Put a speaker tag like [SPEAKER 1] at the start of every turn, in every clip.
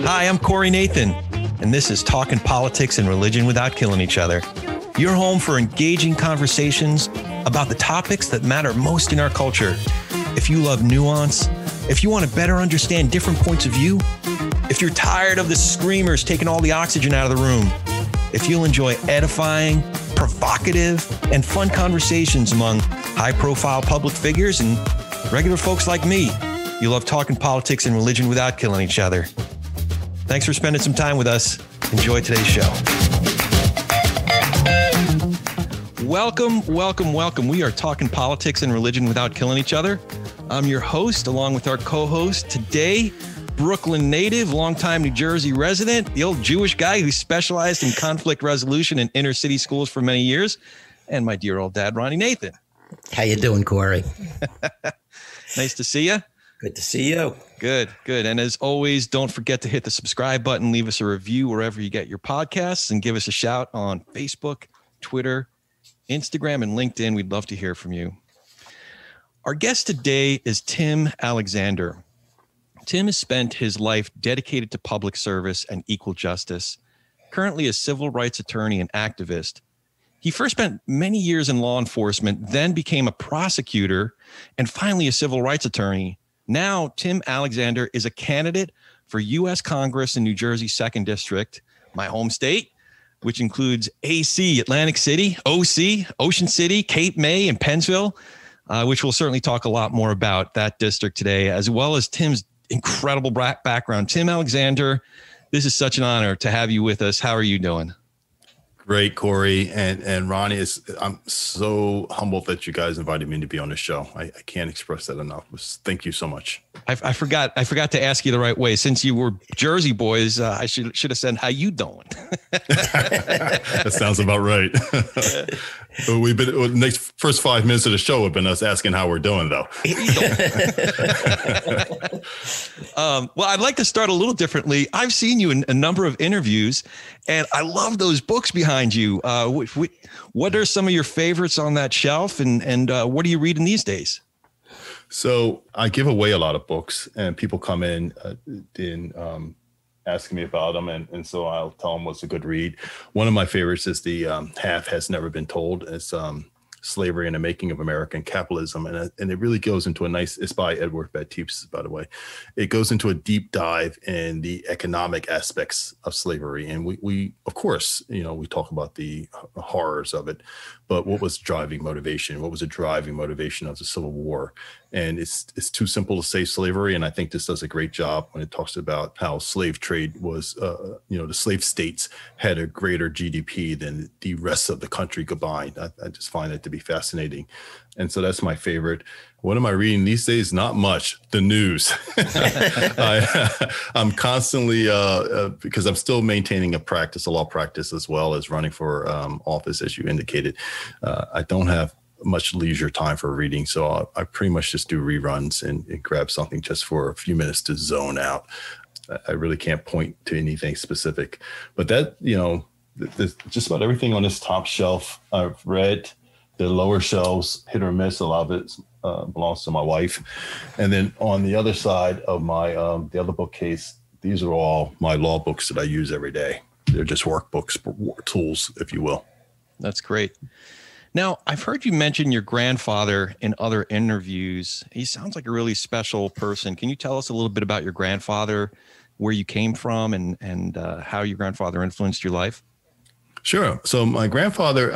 [SPEAKER 1] Hi, I'm Corey Nathan, and this is Talking Politics and Religion Without Killing Each Other. Your home for engaging conversations about the topics that matter most in our culture. If you love nuance, if you want to better understand different points of view, if you're tired of the screamers taking all the oxygen out of the room, if you'll enjoy edifying, provocative, and fun conversations among high-profile public figures and regular folks like me, you love talking politics and religion without killing each other. Thanks for spending some time with us. Enjoy today's show. Welcome, welcome, welcome. We are talking politics and religion without killing each other. I'm your host, along with our co-host today, Brooklyn native, longtime New Jersey resident, the old Jewish guy who specialized in conflict resolution in inner city schools for many years, and my dear old dad, Ronnie Nathan.
[SPEAKER 2] How you doing, Corey?
[SPEAKER 1] Nice to see you.
[SPEAKER 2] Good to see you.
[SPEAKER 1] Good, good. And as always, don't forget to hit the subscribe button, leave us a review wherever you get your podcasts, and give us a shout on Facebook, Twitter, Instagram, and LinkedIn. We'd love to hear from you. Our guest today is Tim Alexander. Tim has spent his life dedicated to public service and equal justice, currently a civil rights attorney and activist. He first spent many years in law enforcement, then became a prosecutor, and finally a civil rights attorney. Now, Tim Alexander is a candidate for U.S. Congress in New Jersey's 2nd District, my home state, which includes AC, Atlantic City, OC, Ocean City, Cape May, and Pennsville, which we'll certainly talk a lot more about that district today, as well as Tim's incredible background. Tim Alexander, this is such an honor to have you with us. How are you doing?
[SPEAKER 3] Great, Corey and Ronnie. I'm so humbled that you guys invited me to be on the show. I can't express that enough. Thank you so much. I forgot to ask you the right way. Since you were Jersey boys, I should have said, "How you doing?" That sounds about right. We've been the next first 5 minutes of the show have been us asking how we're doing, though.
[SPEAKER 1] Well, I'd like to start a little differently. I've seen you in a number of interviews, and I love those books behind you. What are some of your favorites on that shelf, and what are you reading these days?
[SPEAKER 3] So I give away a lot of books, and people come in asking me about them. And so I'll tell them what's a good read. One of my favorites is the Half Has Never Been Told. It's Slavery and the Making of American Capitalism. And it really goes into it's by Edward Baptiste, by the way. It goes into a deep dive in the economic aspects of slavery. And we of course, we talk about the horrors of it, but what was driving motivation? What was the driving motivation of the Civil War? And it's too simple to say slavery. And I think this does a great job when it talks about how slave trade was, the slave states had a greater GDP than the rest of the country combined. I just find it to be fascinating. And so that's my favorite. What am I reading these days? Not much. The news. I'm constantly, because I'm still maintaining a law practice, as well as running for office, as you indicated. I don't have much leisure time for reading. So I pretty much just do reruns and grab something just for a few minutes to zone out. I really can't point to anything specific, but that, just about everything on this top shelf I've read. The lower shelves, hit or miss, a lot of it belongs to my wife. And then on the other side of my, the other bookcase, these are all my law books that I use every day. They're just workbooks, tools, if you will.
[SPEAKER 1] That's great. Now, I've heard you mention your grandfather in other interviews. He sounds like a really special person. Can you tell us a little bit about your grandfather, where you came from, and how your grandfather influenced your life? Sure.
[SPEAKER 3] So my grandfather,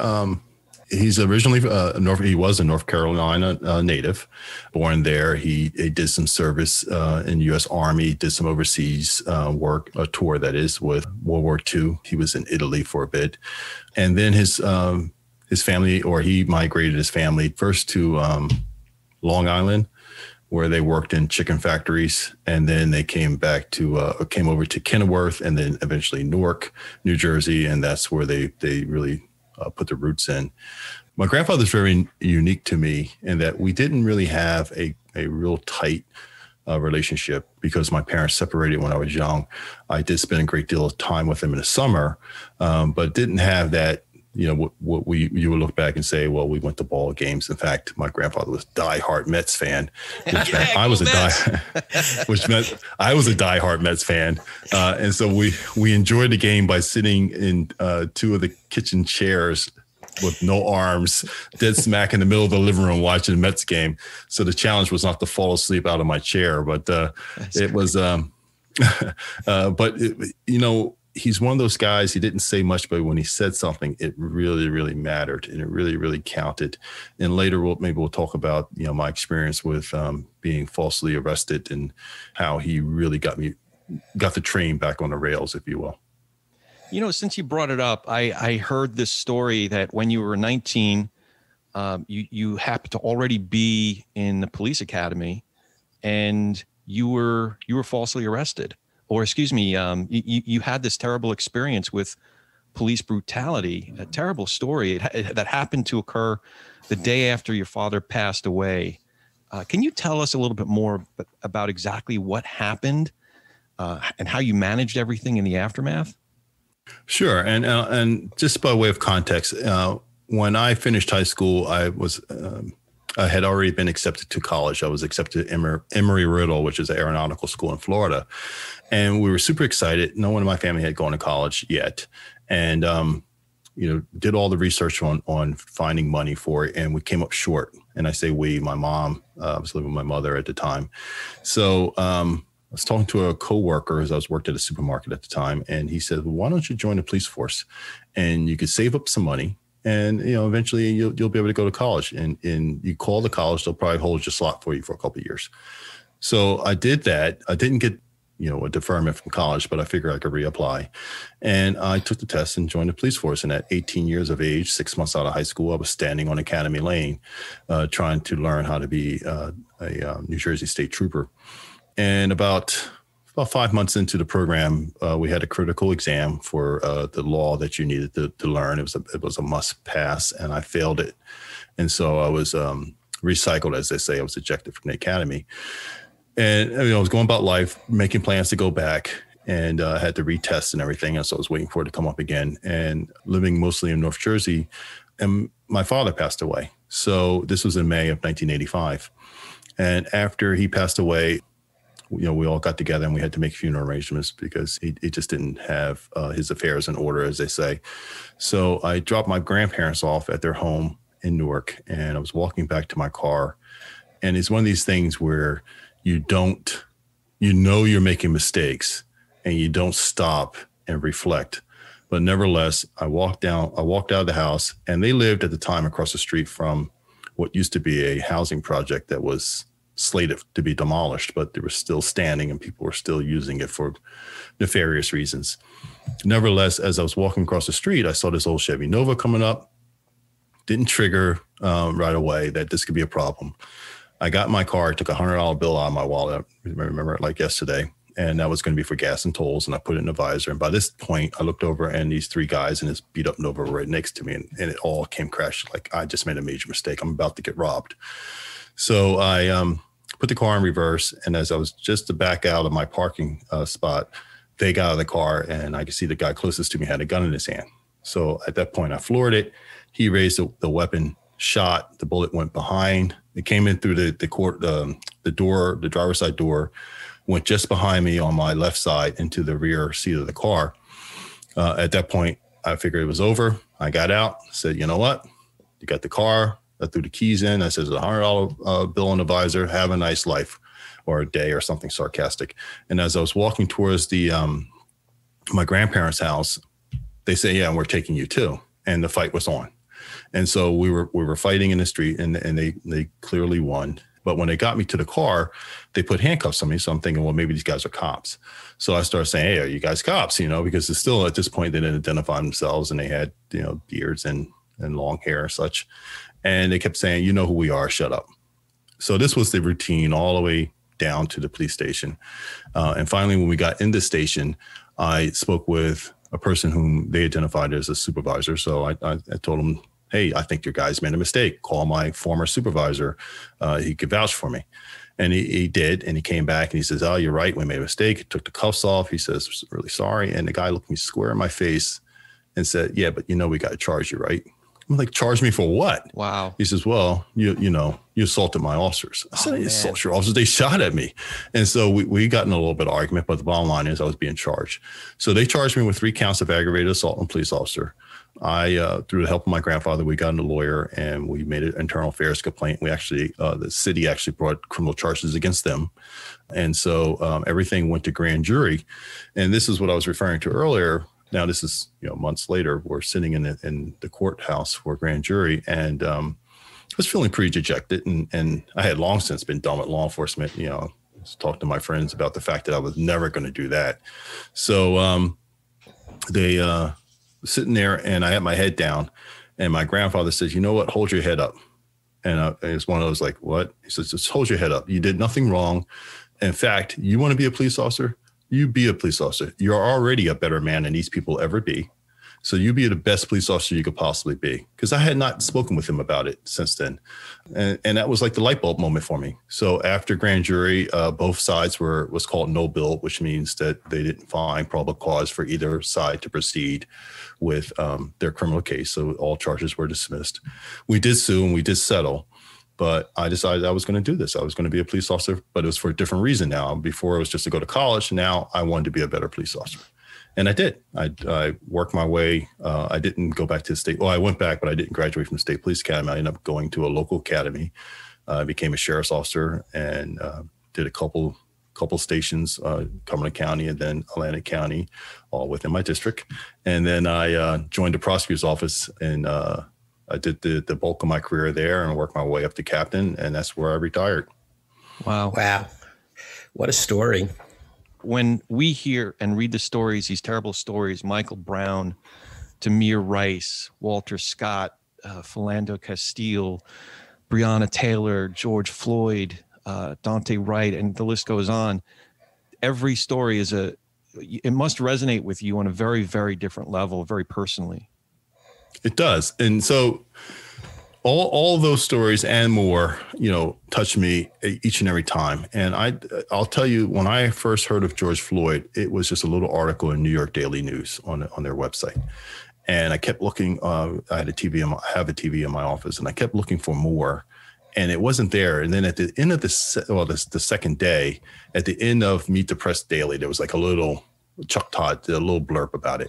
[SPEAKER 3] he's originally he was a North Carolina native, born there. He did some service in the U.S. Army, did some overseas work, a tour that is, with World War II. He was in Italy for a bit, and then his family, or he migrated his family first to Long Island, where they worked in chicken factories, and then they came over to Kenilworth, and then eventually Newark, New Jersey, and that's where they really put their roots in. My grandfather's very unique to me in that we didn't really have a real tight relationship because my parents separated when I was young. I did spend a great deal of time with him in the summer, but didn't have that you would look back and say, well, we went to ball games. In fact, my grandfather was a diehard Mets fan, which meant I was which meant I was a diehard Mets fan. And so we enjoyed the game by sitting in two of the kitchen chairs with no arms, dead smack in the middle of the living room watching the Mets game. So the challenge was not to fall asleep out of my chair, but it was, he's one of those guys, he didn't say much, but when he said something, it really, really mattered and it really, really counted. And later maybe we'll talk about, my experience with being falsely arrested and how he really got the train back on the rails, if you will.
[SPEAKER 1] Since you brought it up, I heard this story that when you were 19, you happened to already be in the police academy and you were falsely arrested. Or excuse me, you had this terrible experience with police brutality, a terrible story that happened to occur the day after your father passed away. Can you tell us a little bit more about exactly what happened and how you managed everything in the aftermath?
[SPEAKER 3] Sure. And just by way of context, when I finished high school, I had already been accepted to college. I was accepted to Emory-Riddle, which is an aeronautical school in Florida. And we were super excited. No one in my family had gone to college yet. And, did all the research on finding money for it. And we came up short. And I say we, my mom, I was living with my mother at the time. So I was talking to a coworker as I worked at a supermarket at the time. And he said, well, why don't you join the police force? And you could save up some money. And, eventually you'll be able to go to college and you call the college, they'll probably hold your slot for you for a couple of years. So I did that. I didn't get, a deferment from college, but I figured I could reapply. And I took the test and joined the police force. And at 18 years of age, 6 months out of high school, I was standing on Academy Lane, trying to learn how to be a New Jersey state trooper. And about 5 months into the program, we had a critical exam for the law that you needed to learn. It was a must pass, and I failed it. And so I was recycled, as they say. I was ejected from the academy. And I was going about life, making plans to go back, and had to retest and everything. And so I was waiting for it to come up again. And living mostly in North Jersey, and my father passed away. So this was in May of 1985. And after he passed away, we all got together and we had to make funeral arrangements because he just didn't have his affairs in order, as they say. So I dropped my grandparents off at their home in Newark, and I was walking back to my car. And it's one of these things where you're making mistakes and you don't stop and reflect. But nevertheless, I walked out of the house, and they lived at the time across the street from what used to be a housing project that was slated to be demolished, but they were still standing and people were still using it for nefarious reasons. Nevertheless, as I was walking across the street, I saw this old Chevy Nova coming up. Didn't trigger right away that this could be a problem. I got in my car, took $100 bill out of my wallet. I remember it like yesterday. And that was going to be for gas and tolls. And I put it in the visor. And by this point, I looked over, and these three guys in this beat up Nova were right next to me. And it all came crashing. Like, I just made a major mistake. I'm about to get robbed. So I put the car in reverse. And as I was just to back out of my parking spot, they got out of the car, and I could see the guy closest to me had a gun in his hand. So at that point, I floored it. He raised the weapon, shot. The bullet went behind. It came in through the door, the driver's side door, went just behind me on my left side into the rear seat of the car. At that point, I figured it was over. I got out, said, you know what? You got the car. I threw the keys in. I said, there's $100 bill in the visor. Have a nice life, or a day, or something sarcastic. And as I was walking towards the my grandparents' house, they say, yeah, and we're taking you too. And the fight was on. And so we were fighting in the street, and they clearly won. But when they got me to the car, they put handcuffs on me. So I'm thinking, well, maybe these guys are cops. So I started saying, hey, are you guys cops? Because it's still at this point, they didn't identify themselves, and they had, beards and long hair and such. And they kept saying, you know who we are, shut up. So this was the routine all the way down to the police station. And finally, when we got in the station, I spoke with a person whom they identified as a supervisor. So I told him, hey, I think your guys made a mistake. Call my former supervisor. He could vouch for me. And he did. And he came back and he says, oh, you're right. We made a mistake. He took the cuffs off. He says, really sorry. And the guy looked me square in my face and said, yeah, but we got to charge you, right? I'm like, charge me for what?
[SPEAKER 1] Wow.
[SPEAKER 3] He says, well, you assaulted my officers. I said, I didn't assault your officers. They shot at me. And so we got in a little bit of argument, but the bottom line is I was being charged. So they charged me with 3 counts of aggravated assault on a police officer. I, through the help of my grandfather, we got a lawyer and we made an internal affairs complaint. We actually, the city actually brought criminal charges against them. And so everything went to grand jury. And this is what I was referring to earlier. Now, this is, months later, we're sitting in the courthouse for grand jury, and I was feeling pretty dejected. And I had long since been done with law enforcement. Talked to my friends about the fact that I was never going to do that. So they sitting there, and I had my head down, and my grandfather says, you know what, hold your head up. And it's one of those like, what? He says, just hold your head up. You did nothing wrong. In fact, you want to be a police officer? You be a police officer. You're already a better man than these people will ever be. So you be the best police officer you could possibly be. Because I had not spoken with him about it since then. And that was like the light bulb moment for me. So after grand jury, both sides was called no bill, which means that they didn't find probable cause for either side to proceed with their criminal case. So all charges were dismissed. We did sue and we did settle. But I decided I was going to do this. I was going to be a police officer, but it was for a different reason now. Before it was just to go to college. Now I wanted to be a better police officer. And I did. I worked my way. I didn't go back to the state. Well, I went back, but I didn't graduate from the state police academy. I ended up going to a local academy. I became a sheriff's officer and did a couple stations, Cumberland County and then Atlantic County, all within my district. And then I joined the prosecutor's office and I did the bulk of my career there and worked my way up to captain, and that's where I retired.
[SPEAKER 1] Wow.
[SPEAKER 2] Wow. What a story.
[SPEAKER 1] When we hear and read the stories, these terrible stories, Michael Brown, Tamir Rice, Walter Scott, Philando Castile, Breonna Taylor, George Floyd, Dante Wright, and the list goes on. Every story it must resonate with you on a very, very different level, very personally.
[SPEAKER 3] It does. And so all those stories and more, touch me each and every time. And I'll tell you, when I first heard of George Floyd, it was just a little article in New York Daily News on their website. And I kept looking, I have a TV in my office, and I kept looking for more, and it wasn't there. And then at the end of the second day, at the end of Meet the Press Daily, there was like a little, Chuck Todd did a little blurb about it.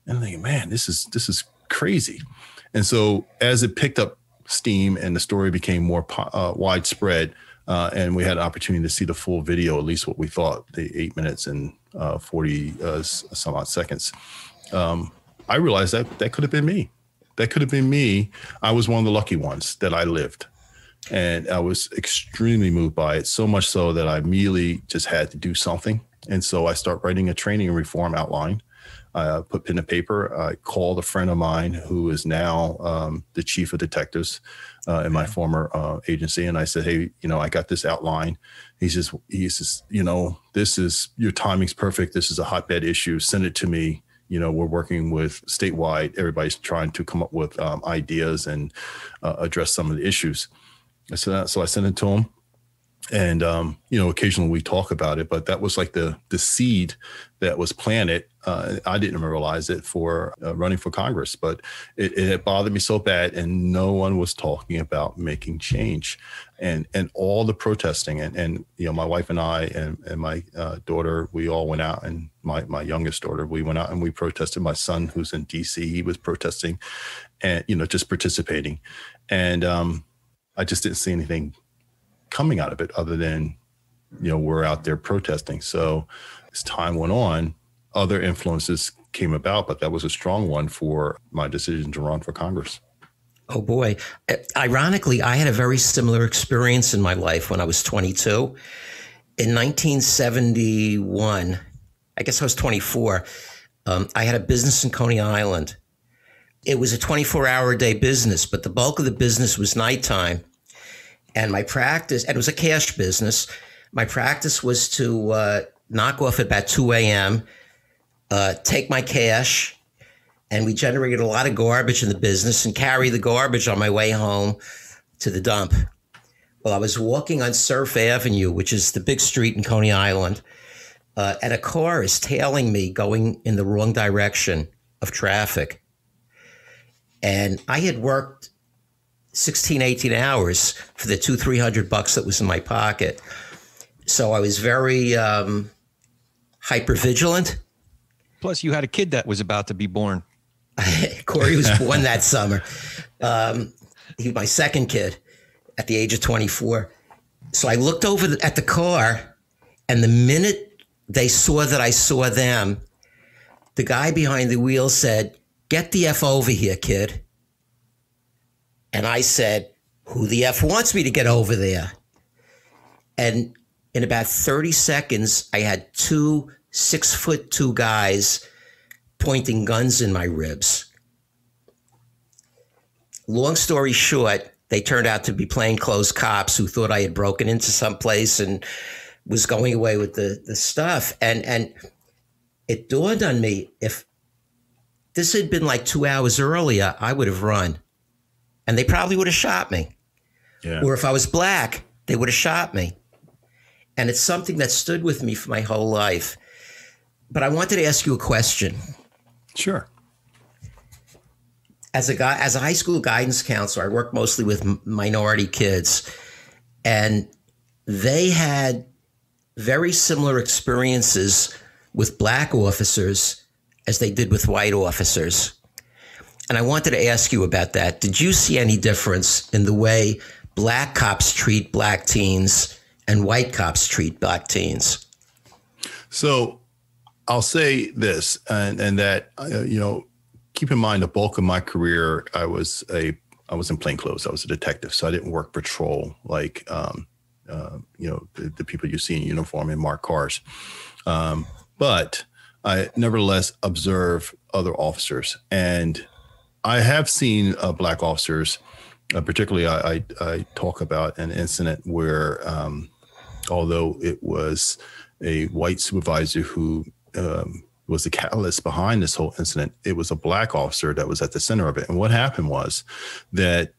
[SPEAKER 3] And I'm thinking, man, this is crazy. And so as it picked up steam and the story became more widespread, and we had an opportunity to see the full video, at least what we thought, the 8 minutes and 40 some odd seconds, I realized that could have been me. That could have been me. I was one of the lucky ones that I lived. And I was extremely moved by it, so much so that I immediately just had to do something. And so I start writing a training and reform outline. I put pen to paper. I called a friend of mine who is now the chief of detectives in my former agency. And I said, hey, I got this outline. He says, this is, your timing's perfect. This is a hotbed issue. Send it to me. We're working with statewide. Everybody's trying to come up with ideas and address some of the issues. So I sent it to him. And, occasionally we talk about it, but that was like the seed that was planted. I didn't realize it for running for Congress, but it had bothered me so bad, and no one was talking about making change, and all the protesting and my wife and I and my daughter, we all went out, and my youngest daughter, we went out and we protested. My son, who's in DC, he was protesting and, just participating. And I just didn't see anything coming out of it other than, we're out there protesting. So as time went on, other influences came about, but that was a strong one for my decision to run for Congress.
[SPEAKER 2] Oh, boy. Ironically, I had a very similar experience in my life when I was 22. In 1971, I guess I was 24, I had a business in Coney Island. It was a 24-hour-a-day business, but the bulk of the business was nighttime. And my practice, and it was a cash business, my practice was to knock off at about 2 a.m., take my cash, and we generated a lot of garbage in the business and carry the garbage on my way home to the dump. Well, I was walking on Surf Avenue, which is the big street in Coney Island, and a car is tailing me going in the wrong direction. of traffic. And I had worked 16, 18 hours for the $200-300 that was in my pocket. So I was very hyper vigilant.
[SPEAKER 1] Plus, you had a kid that was about to be born.
[SPEAKER 2] Corey was born that summer. He was my second kid at the age of 24. So I looked over at the car, and the minute they saw that I saw them, the guy behind the wheel said, "Get the F over here, kid." And I said, "Who the F wants me to get over there?" And in about 30 seconds, I had 2 6'2" guys pointing guns in my ribs. Long story short, they turned out to be plainclothes cops who thought I had broken into some place and was going away with the stuff. And it dawned on me, if this had been like 2 hours earlier, I would have run. And they probably would have shot me.
[SPEAKER 3] Yeah.
[SPEAKER 2] Or if I was black, they would have shot me. And it's something that stood with me for my whole life. But I wanted to ask you a question.
[SPEAKER 3] Sure.
[SPEAKER 2] As a high school guidance counselor, I worked mostly with minority kids, and they had very similar experiences with black officers as they did with white officers. And I wanted to ask you about that. Did you see any difference in the way black cops treat black teens and white cops treat black teens?
[SPEAKER 3] So I'll say this, and that, keep in mind the bulk of my career, I was in plainclothes. I was a detective, so I didn't work patrol like, the people you see in uniform in marked cars. But I nevertheless observe other officers, and I have seen black officers. Particularly, I talk about an incident where, although it was a white supervisor who was the catalyst behind this whole incident, it was a black officer that was at the center of it. And what happened was that,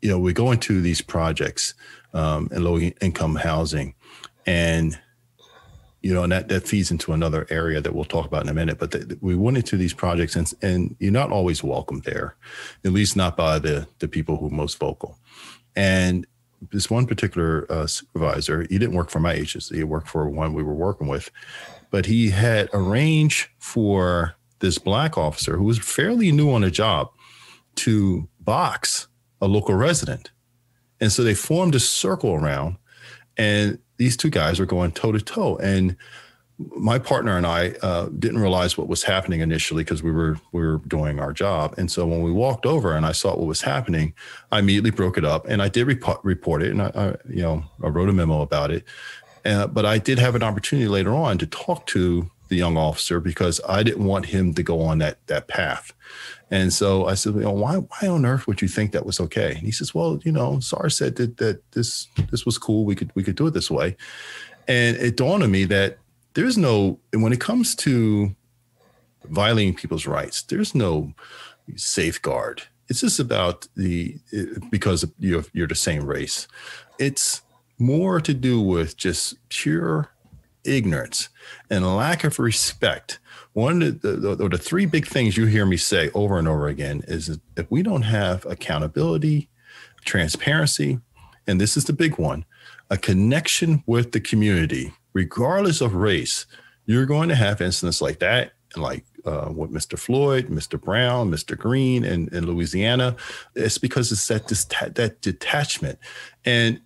[SPEAKER 3] we go into these projects in low income housing, and and that feeds into another area that we'll talk about in a minute. But we went into these projects, and you're not always welcome there, at least not by the people who are most vocal. And this one particular supervisor, he didn't work for my agency. He worked for one we were working with, but he had arranged for this black officer who was fairly new on the job to box a local resident. And so they formed a circle around, and these two guys were going toe to toe. And my partner and I didn't realize what was happening initially because we were doing our job. And so when we walked over and I saw what was happening, I immediately broke it up, and I did report it. And I wrote a memo about it. But I did have an opportunity later on to talk to the young officer because I didn't want him to go on that path. And so I said, why on earth would you think that was okay? And he says, well, SAR said that this was cool. We could do it this way. And it dawned on me that there's no, when it comes to violating people's rights, there's no safeguard. It's just about because you're the same race. It's more to do with just pure ignorance and a lack of respect. One of the three big things you hear me say over and over again is if we don't have accountability, transparency, and this is the big one, a connection with the community, regardless of race, you're going to have incidents like that, like with Mr. Floyd, Mr. Brown, Mr. Green in Louisiana. It's because it's that detachment. And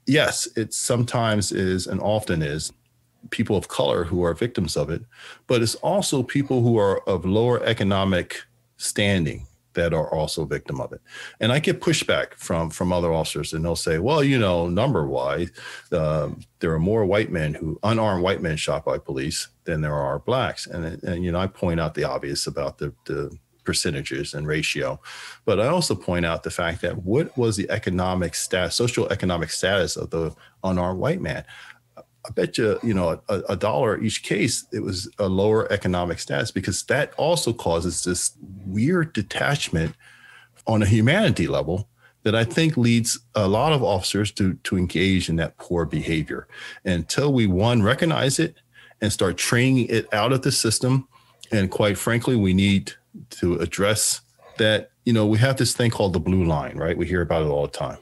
[SPEAKER 3] yes, it sometimes is and often is people of color who are victims of it, but it's also people who are of lower economic standing that are also victim of it. And I get pushback from other officers, and they'll say, well, number wise, there are more unarmed white men shot by police than there are blacks. And I point out the obvious about the percentages and ratio, but I also point out the fact that what was the social economic status of the unarmed white man? I bet you, a dollar each case, it was a lower economic status, because that also causes this weird detachment on a humanity level that I think leads a lot of officers to engage in that poor behavior until we, one, recognize it and start training it out of the system And quite frankly, we need to address that. We have this thing called the blue line, right? We hear about it all the time.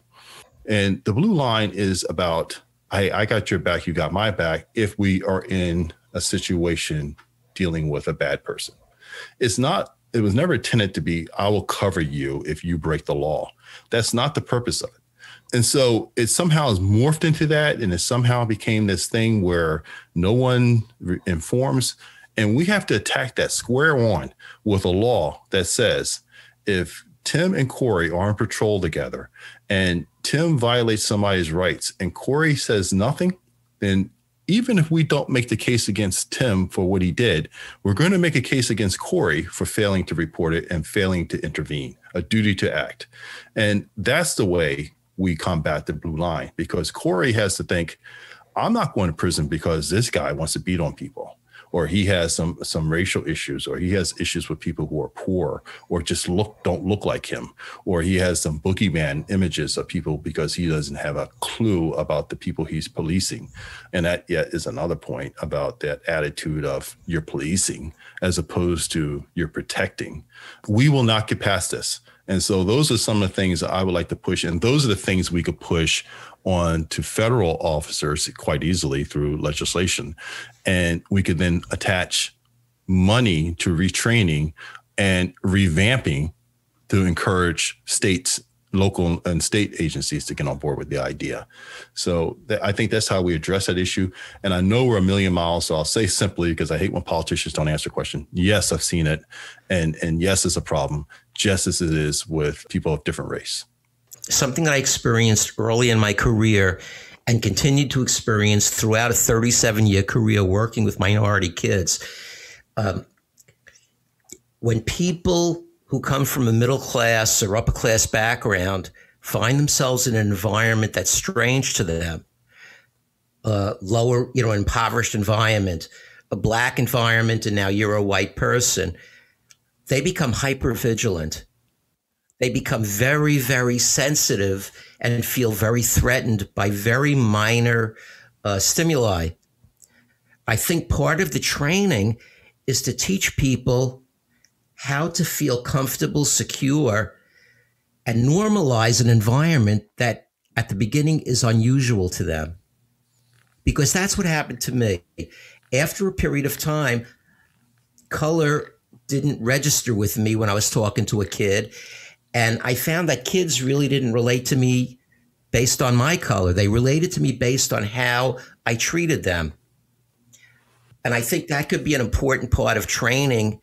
[SPEAKER 3] And the blue line is about, I got your back, you got my back, if we are in a situation dealing with a bad person. It was never intended to be, I will cover you if you break the law. That's not the purpose of it. And so it somehow has morphed into that, and it somehow became this thing where no one informs. And we have to attack that square on with a law that says if Tim and Corey are on patrol together and Tim violates somebody's rights and Corey says nothing, then even if we don't make the case against Tim for what he did, we're going to make a case against Corey for failing to report it and failing to intervene, a duty to act. And that's the way we combat the blue line, because Corey has to think, I'm not going to prison because this guy wants to beat on people, or he has some racial issues, or he has issues with people who are poor, or just don't look like him, or he has some boogeyman images of people because he doesn't have a clue about the people he's policing. And that yet is another point about that attitude of you're policing as opposed to you're protecting. We will not get past this. And so those are some of the things that I would like to push. And those are the things we could push on to federal officers quite easily through legislation. And we could then attach money to retraining and revamping to encourage states, local and state agencies to get on board with the idea. So I think that's how we address that issue. And I know we're a million miles, so I'll say simply, because I hate when politicians don't answer the question. Yes, I've seen it. And yes, it's a problem, just as it is with people of different race.
[SPEAKER 2] Something that I experienced early in my career and continued to experience throughout a 37-year career working with minority kids. When people who come from a middle class or upper class background find themselves in an environment that's strange to them, lower, impoverished environment, a black environment, and now you're a white person, they become hypervigilant. They become very, very sensitive and feel very threatened by very minor stimuli. I think part of the training is to teach people how to feel comfortable, secure, and normalize an environment that at the beginning is unusual to them. Because that's what happened to me. After a period of time, color didn't register with me when I was talking to a kid. And I found that kids really didn't relate to me based on my color. They related to me based on how I treated them. And I think that could be an important part of training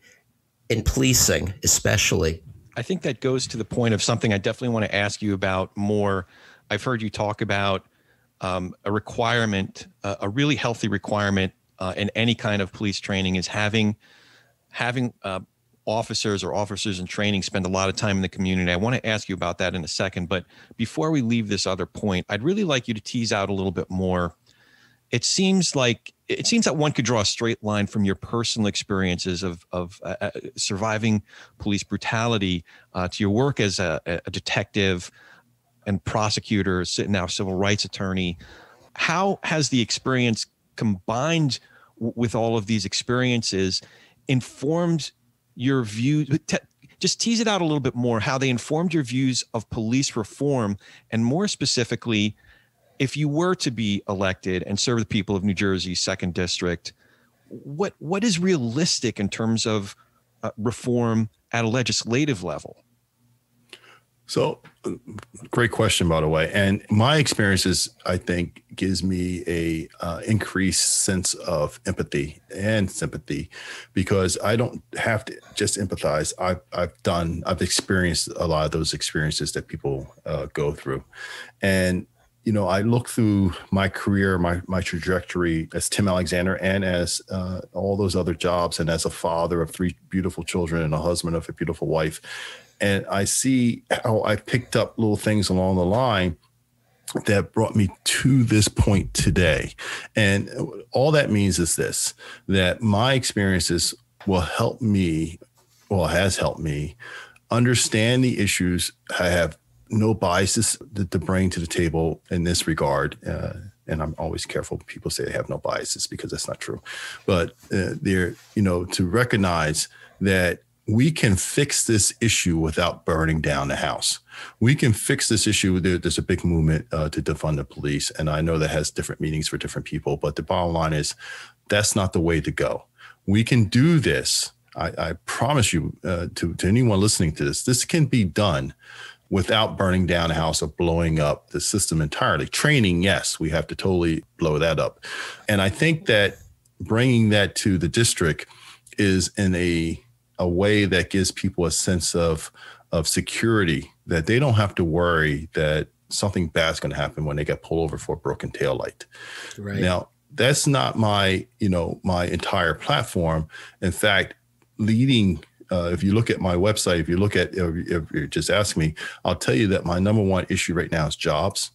[SPEAKER 2] in policing, especially.
[SPEAKER 1] I think that goes to the point of something I definitely want to ask you about more. I've heard you talk about a requirement, a really healthy requirement in any kind of police training is having officers in training spend a lot of time in the community. I want to ask you about that in a second, but before we leave this other point, I'd really like you to tease out a little bit more. It seems that one could draw a straight line from your personal experiences of surviving police brutality to your work as a detective and prosecutor, now civil rights attorney. How has the experience combined with all of these experiences informed your view? Just tease it out a little bit more, how they informed your views of police reform, and more specifically, if you were to be elected and serve the people of New Jersey's 2nd District, what is realistic in terms of reform at a legislative level?
[SPEAKER 3] So great question, by the way. And my experiences, I think, gives me a increased sense of empathy and sympathy, because I don't have to just empathize. I've experienced a lot of those experiences that people go through. And I look through my career, my trajectory as Tim Alexander, and as all those other jobs, and as a father of 3 beautiful children and a husband of a beautiful wife. And I see how I picked up little things along the line that brought me to this point today. And all that means is this, that my experiences will help me, has helped me understand the issues. I have no biases to bring to the table in this regard. and I'm always careful when people say they have no biases, because that's not true. But to recognize that we can fix this issue without burning down the house. We can fix this issue. There's a big movement to defund the police, and I know that has different meanings for different people, but the bottom line is that's not the way to go. We can do this. I promise you, to anyone listening to this can be done without burning down a house or blowing up the system entirely. Training, yes, we have to totally blow that up. And I think that bringing that to the district is in a way that gives people a sense of security, that they don't have to worry that something bad's going to happen when they get pulled over for a broken taillight.
[SPEAKER 2] Right.
[SPEAKER 3] Now, that's not my entire platform. In fact, leading, if you look at my website, if you're just asking me, I'll tell you that my number one issue right now is jobs,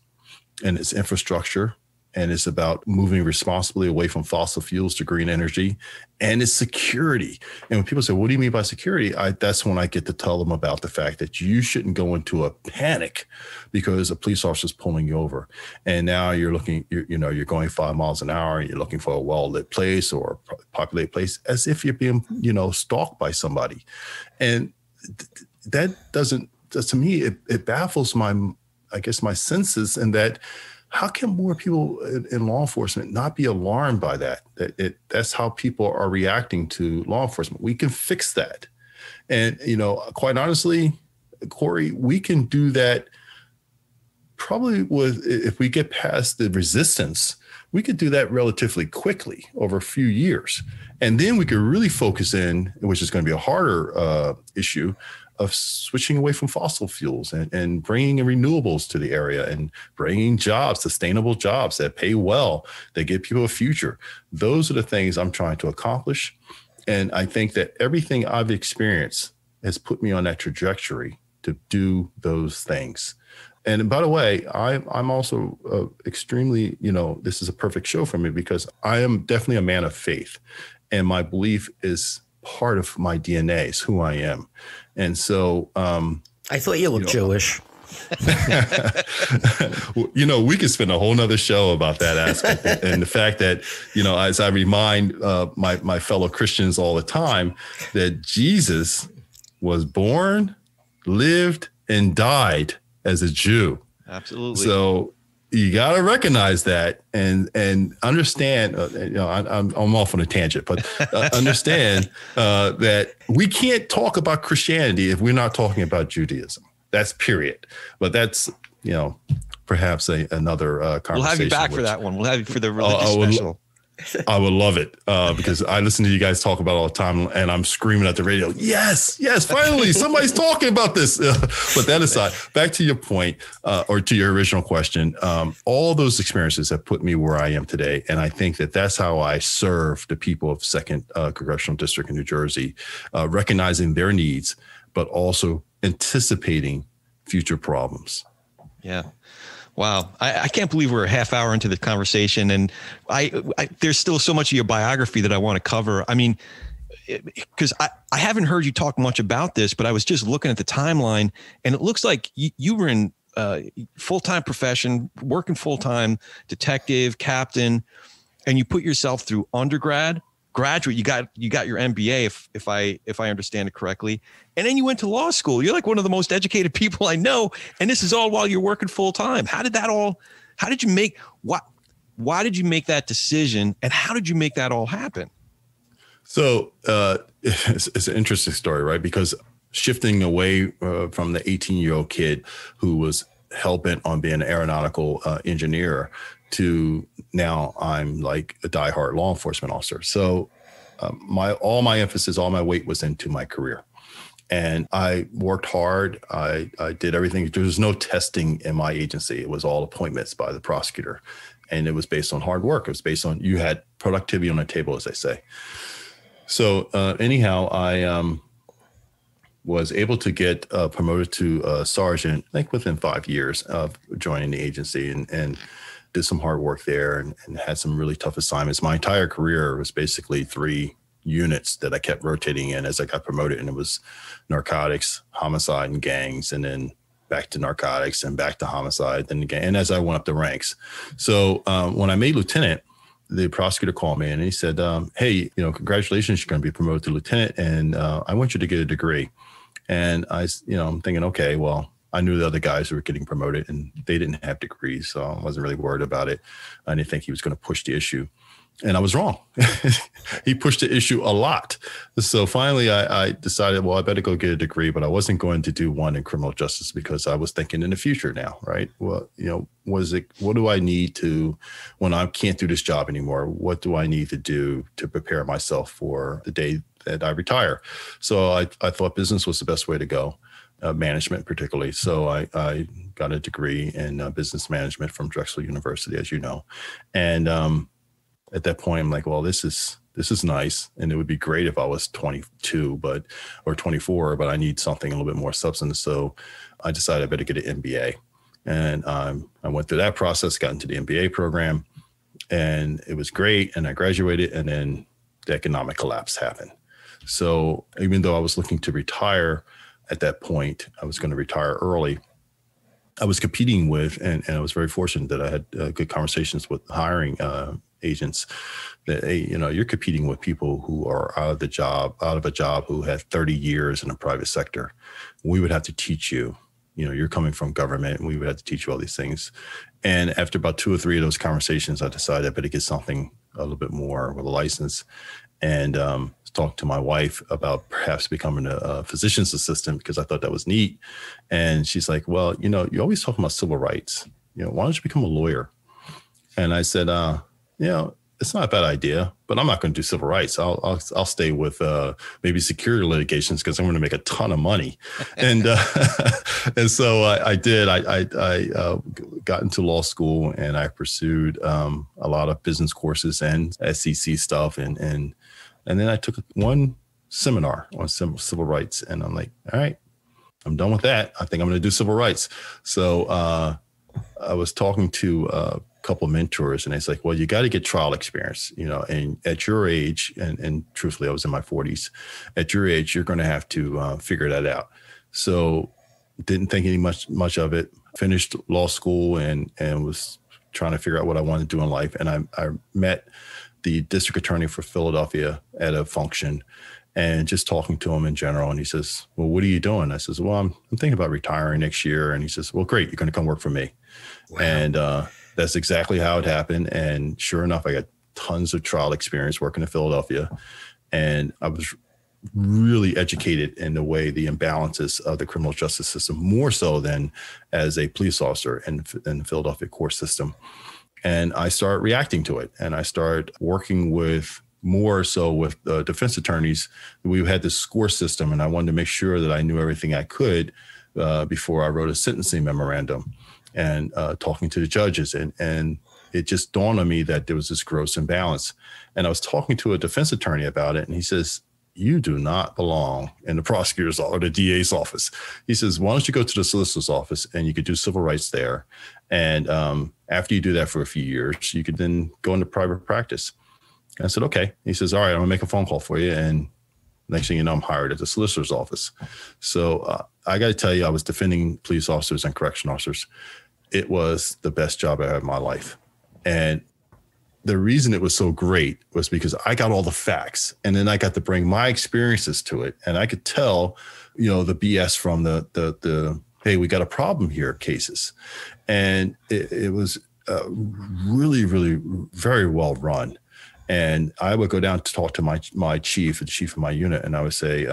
[SPEAKER 3] and it's infrastructure, and it's about moving responsibly away from fossil fuels to green energy, and it's security. And when people say, what do you mean by security? That's when I get to tell them about the fact that you shouldn't go into a panic because a police officer is pulling you over. And now you're going 5 miles an hour and you're looking for a well-lit place or a populated place, as if you're being, stalked by somebody. And to me, it baffles my senses, and that how can more people in law enforcement not be alarmed by that? That's how people are reacting to law enforcement. We can fix that. And, quite honestly, Corey, we can do that probably if we get past the resistance, we could do that relatively quickly over a few years. And then we could really focus in, which is going to be a harder issue, of switching away from fossil fuels and bringing in renewables to the area and bringing jobs, sustainable jobs that pay well, that give people a future. Those are the things I'm trying to accomplish. And I think that everything I've experienced has put me on that trajectory to do those things. And by the way, I'm also extremely, this is a perfect show for me, because I am definitely a man of faith, and my belief is part of my DNA, is who I am. And so
[SPEAKER 2] I thought you looked Jewish.
[SPEAKER 3] We could spend a whole nother show about that aspect. And the fact that, as I remind my fellow Christians all the time, that Jesus was born, lived, and died as a Jew.
[SPEAKER 1] Absolutely.
[SPEAKER 3] So you got to recognize that and understand, I'm off on a tangent, but understand that we can't talk about Christianity if we're not talking about Judaism. That's period. But that's, perhaps another conversation.
[SPEAKER 1] We'll have you back for that one. We'll have you for the religious special.
[SPEAKER 3] I would love it because I listen to you guys talk about it all the time, and I'm screaming at the radio, yes, finally, somebody's talking about this. But that aside, back to your point or to your original question, all those experiences have put me where I am today. And I think that that's how I serve the people of 2nd Congressional District in New Jersey, recognizing their needs, but also anticipating future problems.
[SPEAKER 1] Yeah. Wow. I can't believe we're a half hour into the conversation, and there's still so much of your biography that I want to cover. I mean, because I haven't heard you talk much about this, but I was just looking at the timeline, and it looks like you were in full-time profession, working full-time, detective, captain, and you put yourself through undergrad, graduate. You got your MBA, if I understand it correctly. And then you went to law school. You're like one of the most educated people I know. And this is all while you're working full time. Why did you make that decision? And how did you make that all happen?
[SPEAKER 3] So it's an interesting story, right? Because shifting away from the 18-year-old kid who was hell-bent on being an aeronautical engineer to now I'm like a diehard law enforcement officer. So all my emphasis, all my weight was into my career. And I worked hard. I did everything. There was no testing in my agency. It was all appointments by the prosecutor. And it was based on hard work. It was based on, you had productivity on the table, as they say. So anyhow, I was able to get promoted to sergeant, I think within 5 years of joining the agency, and did some hard work there and had some really tough assignments. My entire career was basically 3 units that I kept rotating in as I got promoted. And it was narcotics, homicide, and gangs, and then back to narcotics and back to homicide, then again, and as I went up the ranks. So when I made lieutenant, the prosecutor called me and he said, hey, congratulations, you're going to be promoted to lieutenant, and I want you to get a degree. And I'm thinking, okay, well, I knew the other guys who were getting promoted and they didn't have degrees, so I wasn't really worried about it. I didn't think he was going to push the issue. And I was wrong. He pushed the issue a lot. So finally, I decided, well, I better go get a degree, but I wasn't going to do one in criminal justice because I was thinking in the future now, right? Well, what do I need to, when I can't do this job anymore, what do I need to do to prepare myself for the day that I retire? So I thought business was the best way to go, management particularly. So I got a degree in business management from Drexel University, as you know. And at that point, I'm like, well, this is nice. And it would be great if I was 22, or 24, but I need something a little bit more substance. So I decided I better get an MBA. And I went through that process, got into the MBA program, and it was great. And I graduated, and then the economic collapse happened. So even though I was looking to retire at that point, I was going to retire early. I was competing with, and I was very fortunate that I had good conversations with hiring agents that, hey, you're competing with people who are out of a job who had 30 years in the private sector. We would have to teach you, you're coming from government, and we would have to teach you all these things. And after about 2 or 3 of those conversations, I decided I better get something a little bit more with a license, and talked to my wife about perhaps becoming a physician's assistant because I thought that was neat. And she's like, well, you always talk about civil rights. Why don't you become a lawyer? And I said, it's not a bad idea, but I'm not going to do civil rights. I'll stay with maybe security litigations because I'm going to make a ton of money. And and so I did. I got into law school, and I pursued a lot of business courses and SEC stuff, and then I took one seminar on civil rights, and I'm like, all right, I'm done with that. I think I'm going to do civil rights. So I was talking to a couple of mentors, and it's like, well, you got to get trial experience, and at your age, and truthfully, I was in my 40s. At your age, you're going to have to figure that out. So didn't think any much of it. Finished law school and was trying to figure out what I wanted to do in life. And I met the district attorney for Philadelphia at a function, and just talking to him in general. And he says, well, what are you doing? I says, well, I'm thinking about retiring next year. And he says, well, great. You're going to come work for me. Wow. And that's exactly how it happened. And sure enough, I got tons of trial experience working in Philadelphia. And I was really educated in the imbalances of the criminal justice system, more so than as a police officer in the Philadelphia court system. And I started reacting to it. And I started working with defense attorneys. We had this score system, and I wanted to make sure that I knew everything I could before I wrote a sentencing memorandum and talking to the judges. And it just dawned on me that there was this gross imbalance. And I was talking to a defense attorney about it, and he says, you do not belong in the prosecutor's or the DA's office. He says, why don't you go to the solicitor's office, and you could do civil rights there. And after you do that for a few years, you could then go into private practice. And I said, okay. He says, all right, I'm gonna make a phone call for you. And next thing you know, I'm hired at the solicitor's office. So I got to tell you, I was defending police officers and correction officers. It was the best job I had in my life. And the reason it was so great was because I got all the facts, and then I got to bring my experiences to it. And I could tell, the BS from the hey, we got a problem here cases. And it was really, really very well run. And I would go down to talk to my chief, the chief of my unit, and I would say,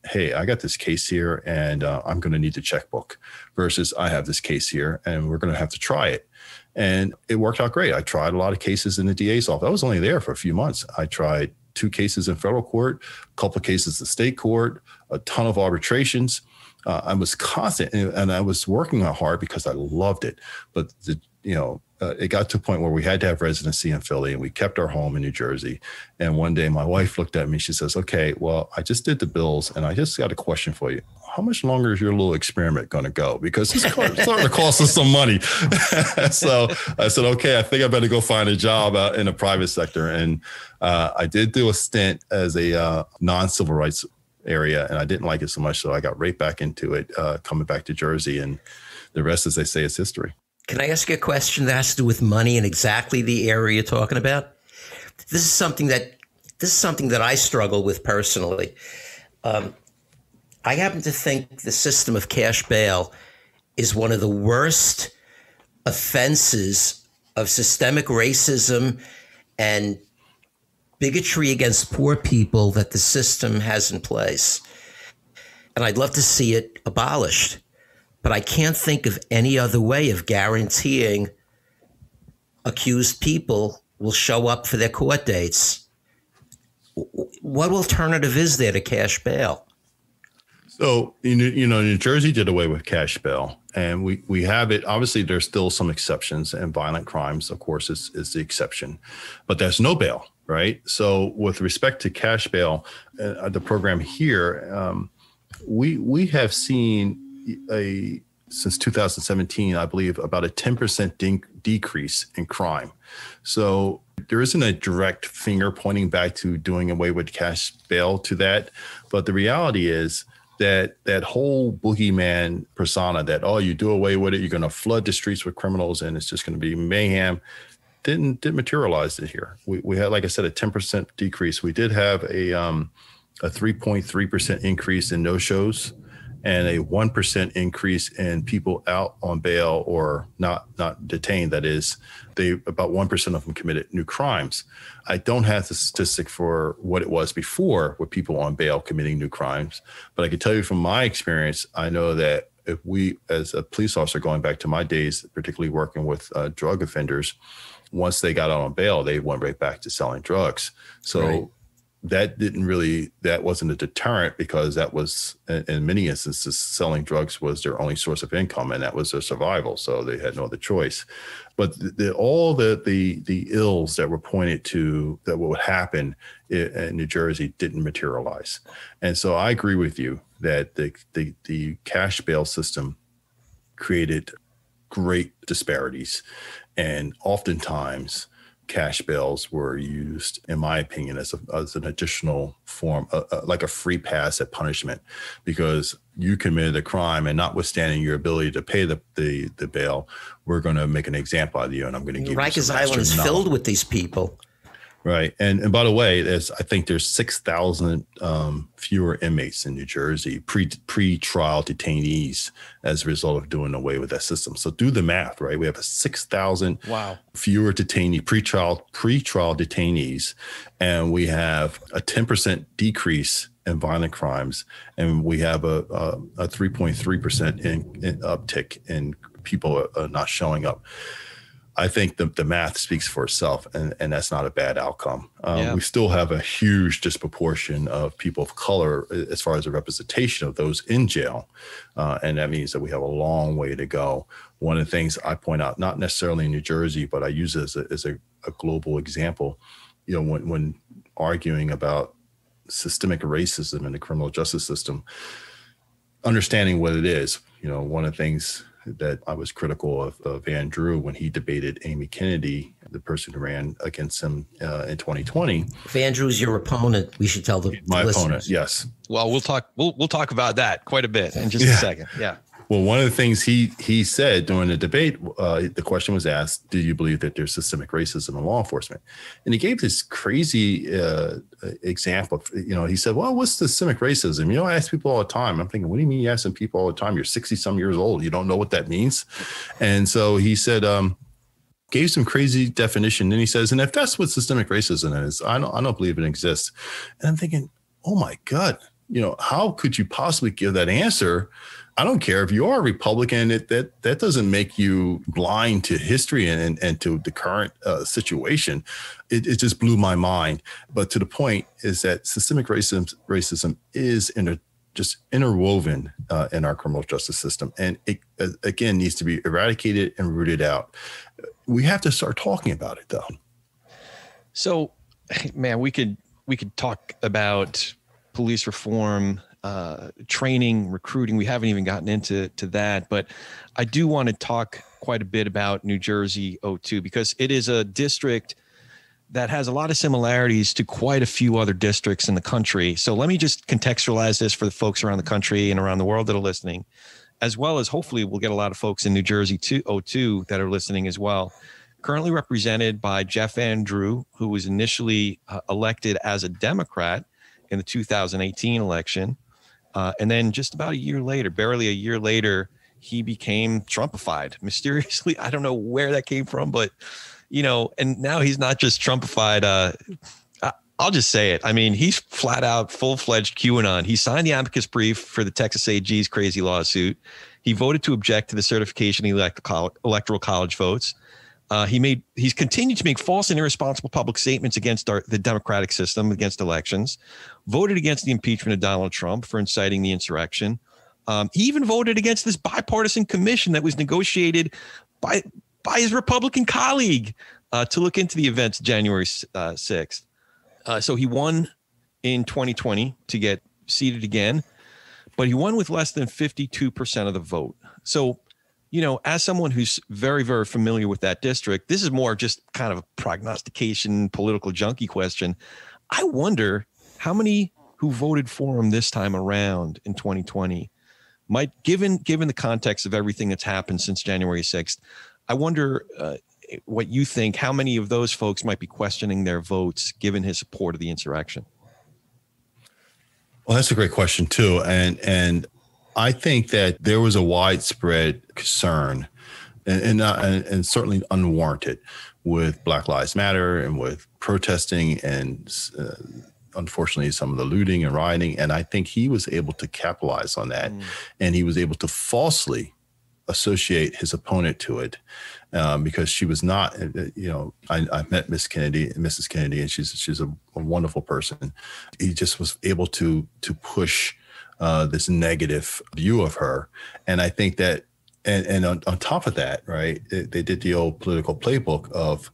[SPEAKER 3] hey, I got this case here, and I'm going to need the checkbook, versus I have this case here, and we're going to have to try it. And it worked out great. I tried a lot of cases in the DA's office. I was only there for a few months. I tried 2 cases in federal court, a couple of cases in state court, a ton of arbitrations. I was constant, and I was working hard because I loved it. But it got to a point where we had to have residency in Philly, and we kept our home in New Jersey. And one day my wife looked at me, she says, okay, well, I just did the bills, and I just got a question for you. How much longer is your little experiment going to go? Because it's starting to cost us some money. So I said, okay, I think I better go find a job in the private sector. And I did do a stint as a non-civil rights area, and I didn't like it so much. So I got right back into it, coming back to Jersey. And the rest, as they say, is history.
[SPEAKER 2] Can I ask you a question that has to do with money and exactly the area you're talking about? This is something that I struggle with personally. I happen to think the system of cash bail is one of the worst offenses of systemic racism and bigotry against poor people that the system has in place. And I'd love to see it abolished. But I can't think of any other way of guaranteeing accused people will show up for their court dates. What alternative is there to cash bail?
[SPEAKER 3] So, New Jersey did away with cash bail, and we have it. Obviously, there's still some exceptions, and violent crimes, of course, is the exception. But there's no bail, right? So with respect to cash bail, the program here, we have seen since 2017, I believe, about a 10% decrease in crime. So there isn't a direct finger pointing back to doing away with cash bail to that. But the reality is that whole boogeyman persona that, oh, you do away with it, you're going to flood the streets with criminals and it's just going to be mayhem, didn't materialize it here. We had, like I said, a 10% decrease. We did have a 3.3% increase in no-shows and a 1% increase in people out on bail or not detained. That is, about 1% of them committed new crimes. I don't have the statistic for what it was before with people on bail committing new crimes, but I can tell you from my experience, I know that if we, as a police officer, going back to my days, particularly working with drug offenders, once they got out on bail, they went right back to selling drugs. So right. That wasn't a deterrent, because that was, in many instances, selling drugs was their only source of income, and that was their survival. So they had no other choice. But all the ills that were pointed to that would happen in New Jersey didn't materialize. And so I agree with you that the cash bail system created great disparities, and oftentimes cash bails were used, in my opinion, as an additional form, like a free pass at punishment, because you committed a crime, and notwithstanding your ability to pay the bail, we're going to make an example out of you, and I'm going to give you
[SPEAKER 2] Rikers Island is filled with these people.
[SPEAKER 3] Right. And by the way, I think there's 6,000 fewer inmates in New Jersey, pre-trial detainees, as a result of doing away with that system. So do the math, right? We have a 6,000 fewer pre-trial detainees, and we have a 10% decrease in violent crimes, and we have a 3.3% in uptick in people not showing up. I think the math speaks for itself, and that's not a bad outcome. We still have a huge disproportion of people of color as far as the representation of those in jail. And that means that we have a long way to go. One of the things I point out, not necessarily in New Jersey, but I use it as a global example, when arguing about systemic racism in the criminal justice system, understanding what it is. One of the things that I was critical of Andrew when he debated Amy Kennedy, the person who ran against him in 2020.
[SPEAKER 2] If Andrew's your opponent, we should tell the listeners.
[SPEAKER 3] Opponent, yes.
[SPEAKER 1] Well, we'll talk about that quite a bit in just a second. Yeah.
[SPEAKER 3] Well, one of the things he said during the debate, the question was asked, do you believe that there's systemic racism in law enforcement? And he gave this crazy example. He said, well, what's systemic racism? I ask people all the time. I'm thinking, what do you mean you're asking people all the time? You're 60-some years old. You don't know what that means? And so he said, gave some crazy definition. Then he says, and if that's what systemic racism is, I don't believe it exists. And I'm thinking, oh, my God, how could you possibly give that answer? I don't care if you are a Republican, that doesn't make you blind to history and to the current situation. It just blew my mind. But to the point is that systemic racism is just interwoven in our criminal justice system. And it, again, needs to be eradicated and rooted out. We have to start talking about it, though. So,
[SPEAKER 1] man, we could talk about police reform, training, recruiting. We haven't even gotten into that, but I do want to talk quite a bit about New Jersey-02, because it is a district that has a lot of similarities to quite a few other districts in the country. So let me just contextualize this for the folks around the country and around the world that are listening. as well as hopefully we'll get a lot of folks in New Jersey 02 that are listening as well. Currently represented by Jeff Van Drew, who was initially elected as a Democrat in the 2018 election. And then just about a year later, barely a year later, he became Trumpified. Mysteriously, I don't know where that came from, but, and now he's not just Trumpified. I'll just say it. I mean, he's flat out full-fledged QAnon. He signed the amicus brief for the Texas AG's crazy lawsuit. He voted to object to the certification of electoral college votes. He's continued to make false and irresponsible public statements against the democratic system, against elections, voted against the impeachment of Donald Trump for inciting the insurrection. He even voted against this bipartisan commission that was negotiated by his Republican colleague to look into the events January 6th. So he won in 2020 to get seated again, but he won with less than 52% of the vote. So, as someone who's very, very familiar with that district, this is more just kind of a prognostication, political junkie question. I wonder how many who voted for him this time around in 2020 might, given the context of everything that's happened since January 6th, I wonder what you think, how many of those folks might be questioning their votes given his support of the insurrection?
[SPEAKER 3] Well, that's a great question too. And I think that there was a widespread concern and certainly unwarranted with Black Lives Matter and with protesting and unfortunately some of the looting and rioting. And I think he was able to capitalize on that. And he was able to falsely associate his opponent to it because she was not, I met Mrs. Kennedy, and she's a wonderful person. He just was able to push this negative view of her. And I think that, and on top of that, right, they did the old political playbook of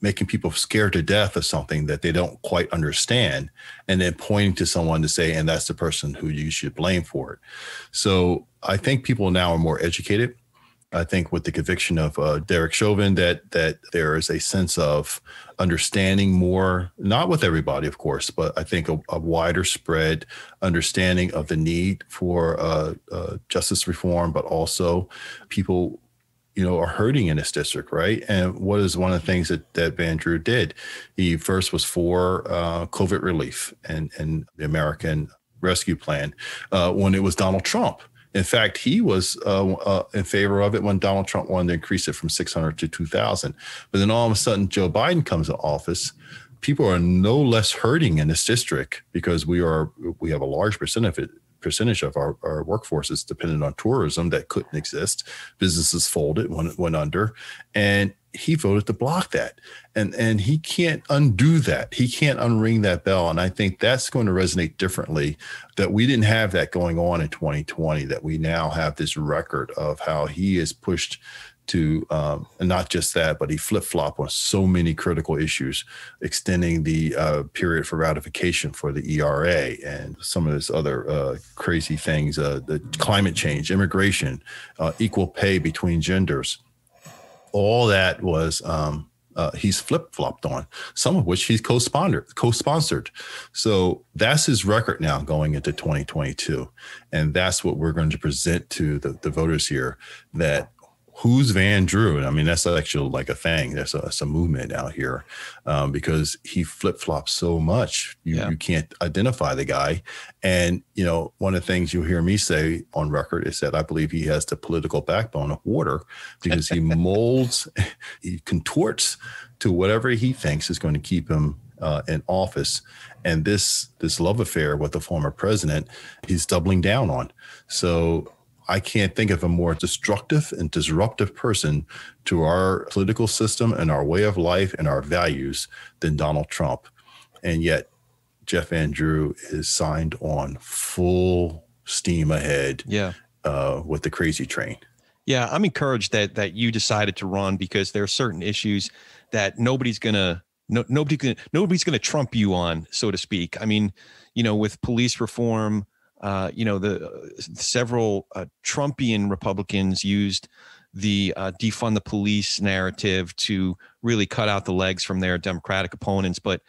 [SPEAKER 3] making people scared to death of something that they don't quite understand, and then pointing to someone to say, and that's the person who you should blame for it. So I think people now are more educated. I think with the conviction of Derek Chauvin, that there is a sense of understanding more, not with everybody, of course, but I think a wider spread understanding of the need for justice reform, but also people, are hurting in this district, right? And what is one of the things that Van Drew did? He first was for COVID relief and the American Rescue Plan when it was Donald Trump. In fact, he was in favor of it when Donald Trump wanted to increase it from 600 to 2,000. But then all of a sudden, Joe Biden comes to office. People are no less hurting in this district because we have a large percentage of our workforce is dependent on tourism that couldn't exist. Businesses folded, went under, and he voted to block that. And he can't undo that. He can't unring that bell. And I think that's going to resonate differently, that we didn't have that going on in 2020, that we now have this record of how he is pushed to, and not just that, but he flip-flopped on so many critical issues, extending the period for ratification for the ERA and some of his other crazy things, the climate change, immigration, equal pay between genders. All that was he's flip-flopped on, some of which he's co-sponsored. So that's his record now going into 2022. And that's what we're going to present to the voters here, that who's Van Drew? And I mean, that's actually like a thing. There's a movement out here because he flip-flops so much. You can't identify the guy. And, one of the things you'll hear me say on record is that I believe he has the political backbone of water, because he molds, he contorts to whatever he thinks is going to keep him in office. And this love affair with the former president, he's doubling down on. So I can't think of a more destructive and disruptive person to our political system and our way of life and our values than Donald Trump. And yet Jeff Van Drew is signed on full steam ahead with the crazy train.
[SPEAKER 1] Yeah, I'm encouraged that you decided to run, because there are certain issues that nobody's gonna trump you on, so to speak. I mean, with police reform, the several Trumpian Republicans used the defund the police narrative to really cut out the legs from their Democratic opponents. But,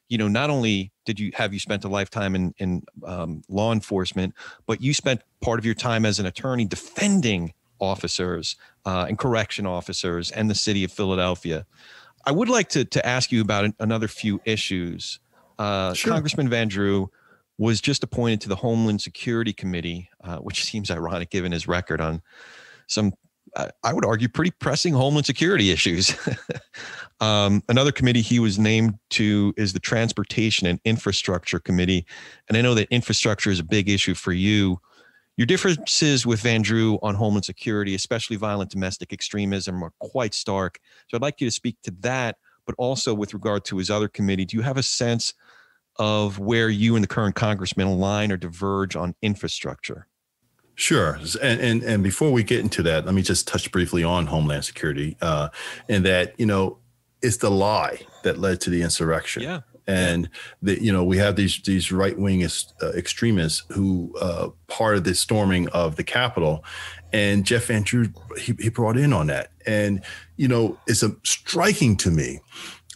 [SPEAKER 1] not only did you spent a lifetime in law enforcement, but you spent part of your time as an attorney defending officers and correction officers and the city of Philadelphia. I would like to ask you about another few issues. Sure. Congressman Van Drew was just appointed to the Homeland Security Committee, which seems ironic given his record on some, I would argue, pretty pressing Homeland Security issues. Another committee he was named to is the Transportation and Infrastructure Committee. And I know that infrastructure is a big issue for you. Your differences with Van Drew on Homeland Security, especially violent domestic extremism, are quite stark. So I'd like you to speak to that, but also with regard to his other committee. Do you have a sense of where you and the current congressman align or diverge on infrastructure?
[SPEAKER 3] Sure. And before we get into that, let me just touch briefly on Homeland Security, and that, it's the lie that led to the insurrection. Yeah. And we have these right-wing extremists who part of the storming of the Capitol, and Jeff Van Drew, he brought in on that. And, it's striking to me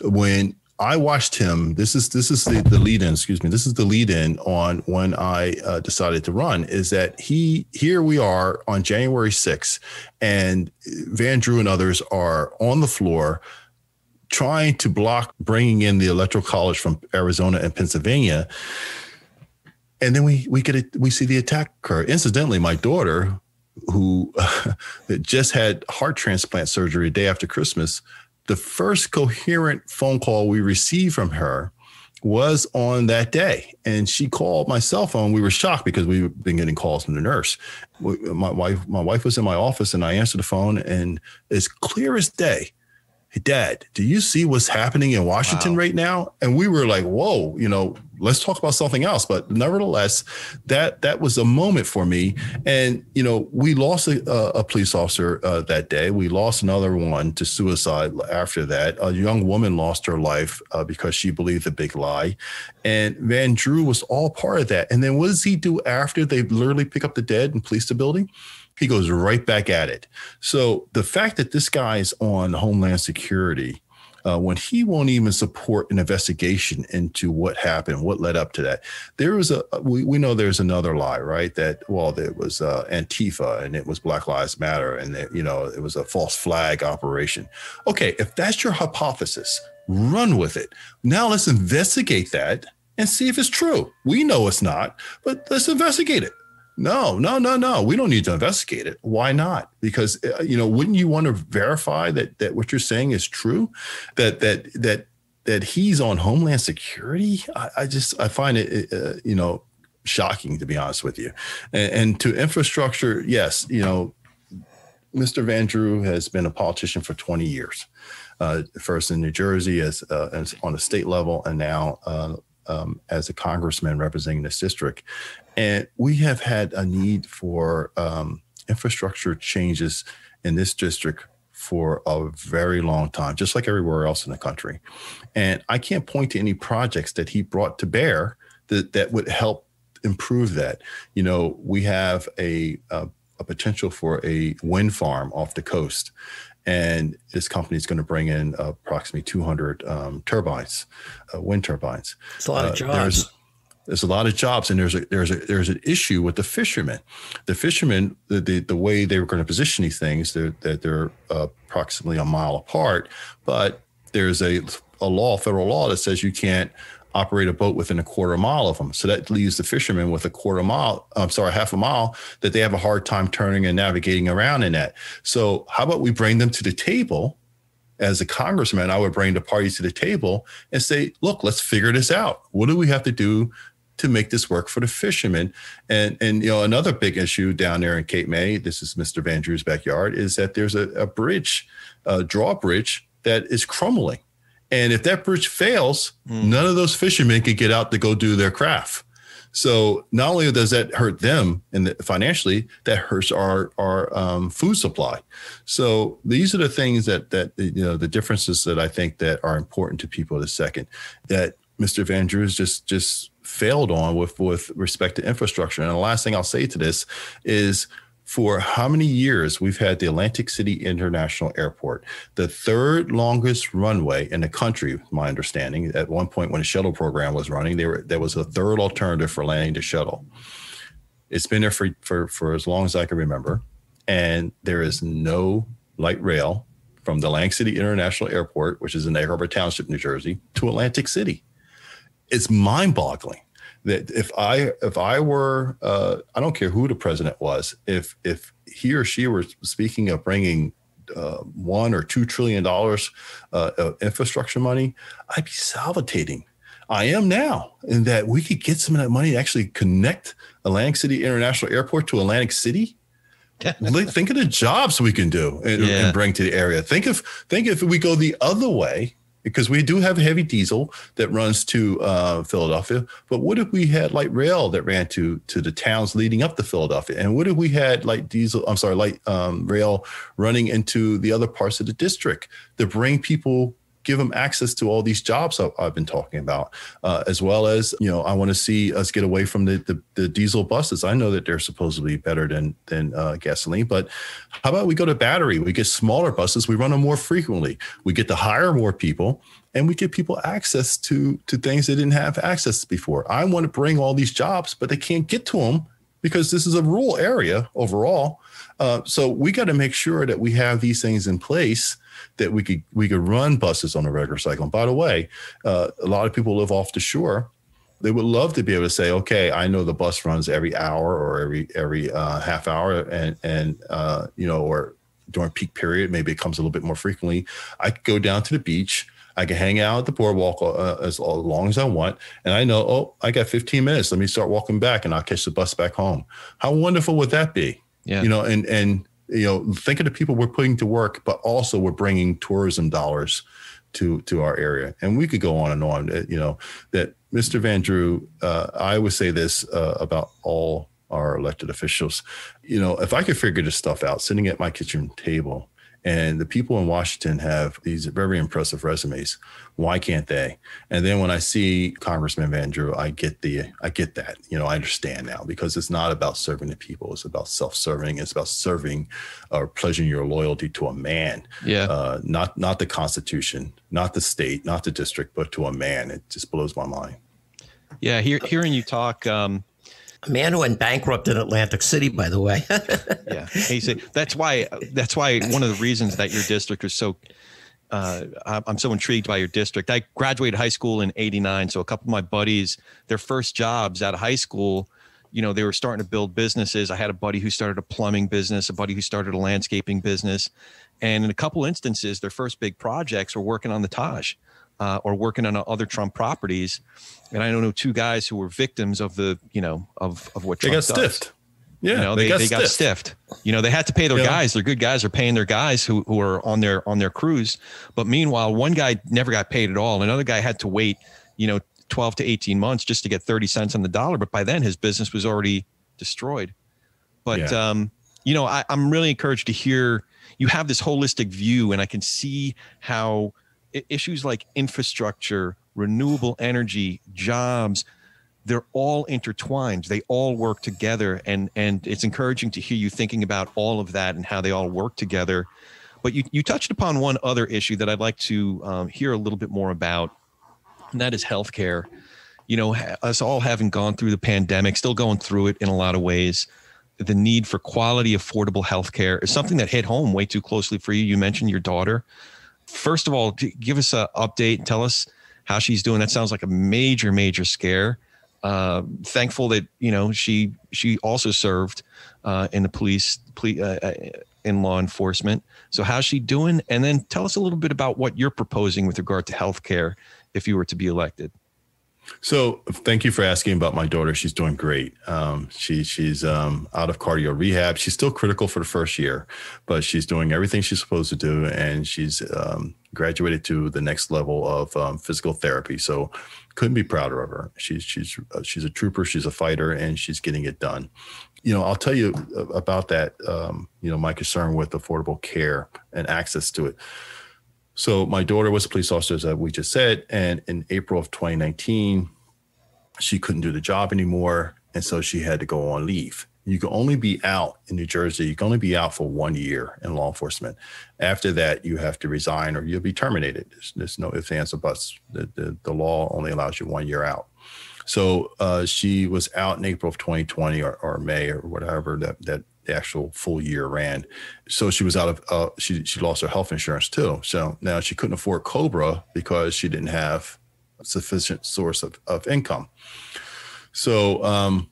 [SPEAKER 3] when I watched him. This is the lead-in. Excuse me. This is the lead-in on when I decided to run. Is that here we are on January 6th, and Van Drew and others are on the floor trying to block bringing in the Electoral College from Arizona and Pennsylvania, and then we see the attack occur. Incidentally, my daughter, who just had heart transplant surgery the day after Christmas, the first coherent phone call we received from her was on that day. And she called my cell phone. We were shocked because we've been getting calls from the nurse. My wife was in my office, and I answered the phone, and as clear as day, "Hey, Dad, do you see what's happening in Washington right now?" And we were like, whoa, let's talk about something else. But nevertheless, that was a moment for me. And, we lost a police officer that day. We lost another one to suicide after that. A young woman lost her life because she believed the big lie. And Van Drew was all part of that. And then what does he do after they literally pick up the dead and police the building? He goes right back at it. So the fact that this guy's on Homeland Security, when he won't even support an investigation into what happened, what led up to that, we know there's another lie, right? That, there was Antifa and it was Black Lives Matter, and that, it was a false flag operation. Okay, if that's your hypothesis, run with it. Now let's investigate that and see if it's true. We know it's not, but let's investigate it. No. We don't need to investigate it. Why not? Because, wouldn't you want to verify that what you're saying is true? That he's on Homeland Security? I find it, shocking, to be honest with you. And to infrastructure, yes, Mr. Van Drew has been a politician for 20 years. First in New Jersey as on a state level, and now as a congressman representing this district. And we have had a need for infrastructure changes in this district for a very long time, just like everywhere else in the country. And I can't point to any projects that he brought to bear that would help improve that. We have a potential for a wind farm off the coast. And this company is going to bring in approximately 200 turbines, wind turbines.
[SPEAKER 2] It's a lot of jobs.
[SPEAKER 3] There's a lot of jobs, and there's an issue with the fishermen. The fishermen, the way they were going to position these things, they're approximately a mile apart, but there's a federal law that says you can't operate a boat within a quarter mile of them. So that leaves the fishermen with half a mile that they have a hard time turning and navigating around in that. So how about we bring them to the table? As a congressman, I would bring the parties to the table and say, look, let's figure this out. What do we have to do to make this work for the fishermen? And another big issue down there in Cape May, this is Mr. Van Drew's backyard, is that there's a bridge, a drawbridge that is crumbling. And if that bridge fails, none of those fishermen can get out to go do their craft. So not only does that hurt them financially, that hurts our food supply. So these are the things that the differences that I think that are important to people to second, that Mr. Van Drew just failed on with respect to infrastructure. And the last thing I'll say to this is for how many years we've had the Atlantic City International Airport, the third longest runway in the country, my understanding. At one point when the shuttle program was running, there was a third alternative for landing the shuttle. It's been there for as long as I can remember. And there is no light rail from the Atlantic City International Airport, which is in Egg Harbor Township, New Jersey, to Atlantic City. It's mind-boggling that if I were, I don't care who the president was, if he or she were speaking of bringing $1 or $2 trillion of infrastructure money, I'd be salivating. I am now, in that we could get some of that money to actually connect Atlantic City International Airport to Atlantic City. Think of the jobs we can do and bring to the area. Think if we go the other way, because we do have a heavy diesel that runs to Philadelphia. But what if we had light rail that ran to the towns leading up to Philadelphia? And what if we had light rail running into the other parts of the district to bring people, give them access to all these jobs I've been talking about, as well as, I want to see us get away from the diesel buses. I know that they're supposedly better than gasoline, but how about we go to battery? We get smaller buses. We run them more frequently. We get to hire more people, and we give people access to things they didn't have access to before. I want to bring all these jobs, but they can't get to them because this is a rural area overall. So we got to make sure that we have these things in place, that we could run buses on a regular cycle. And by the way, a lot of people live off the shore. They would love to be able to say, okay, I know the bus runs every hour or every half hour, and or during peak period, maybe it comes a little bit more frequently. I could go down to the beach. I can hang out at the boardwalk as long as I want. And I know, I got 15 minutes. Let me start walking back and I'll catch the bus back home. How wonderful would that be? Yeah. And think of the people we're putting to work, but also we're bringing tourism dollars to our area. And we could go on and on, that Mr. Van Drew, I would say this about all our elected officials. If I could figure this stuff out sitting at my kitchen table, and the people in Washington have these very impressive resumes, why can't they? And then when I see Congressman Van Drew, I get that. I understand now, because it's not about serving the people. It's about self-serving. It's about serving or pledging your loyalty to a man. Yeah. Not the Constitution, not the state, not the district, but to a man. It just blows my mind. Yeah.
[SPEAKER 1] Hearing you talk,
[SPEAKER 2] a man who went bankrupt in Atlantic City, by the way.
[SPEAKER 1] Yeah, that's why one of the reasons that your district is so. I'm so intrigued by your district. I graduated high school in '89, so a couple of my buddies, their first jobs out of high school, they were starting to build businesses. I had a buddy who started a plumbing business, a buddy who started a landscaping business, and in a couple instances, their first big projects were working on the Taj. Or working on other Trump properties. And I know two guys who were victims of of what Trump
[SPEAKER 3] they got
[SPEAKER 1] does.
[SPEAKER 3] Stiffed. Yeah,
[SPEAKER 1] they got stiffed. They had to pay their guys. Their good guys are paying their guys who are on their crews. But meanwhile, one guy never got paid at all. Another guy had to wait, 12 to 18 months just to get 30 cents on the dollar. But by then his business was already destroyed. But, I'm really encouraged to hear you have this holistic view, and I can see how issues like infrastructure, renewable energy, jobs, they're all intertwined. They all work together. And it's encouraging to hear you thinking about all of that and how they all work together. But you touched upon one other issue that I'd like to hear a little bit more about, and that is healthcare. Us all having gone through the pandemic, still going through it in a lot of ways. The need for quality, affordable healthcare is something that hit home way too closely for you. You mentioned your daughter. First of all, give us an update. Tell us how she's doing. That sounds like a major, major scare. Thankful that, she also served in the police, in law enforcement. So how's she doing? And then tell us a little bit about what you're proposing with regard to healthcare if you were to be elected.
[SPEAKER 3] So thank you for asking about my daughter. She's doing great. She's out of cardio rehab. She's still critical for the first year, but she's doing everything she's supposed to do. And she's graduated to the next level of physical therapy. So couldn't be prouder of her. She's a trooper. She's a fighter, and she's getting it done. I'll tell you about that, my concern with affordable care and access to it. So my daughter was a police officer, as we just said, and in April of 2019, she couldn't do the job anymore, and so she had to go on leave. You can only be out in New Jersey. You can only be out for 1 year in law enforcement. After that, you have to resign or you'll be terminated. There's no ifs, ands, or buts. The law only allows you 1 year out. So she was out in April of 2020 or May or whatever that the actual full year ran. So she was out of, she lost her health insurance too. So now she couldn't afford COBRA because she didn't have a sufficient source of income. So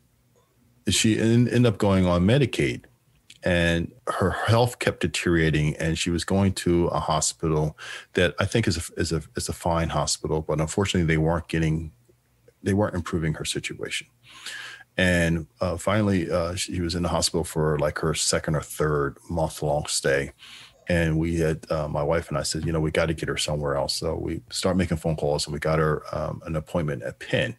[SPEAKER 3] she ended up going on Medicaid, and her health kept deteriorating, and she was going to a hospital that I think is a fine hospital, but unfortunately they weren't improving her situation. And finally, she was in the hospital for like her second or third month-long stay. And we had, my wife and I said, we got to get her somewhere else. So we started making phone calls, and we got her an appointment at Penn,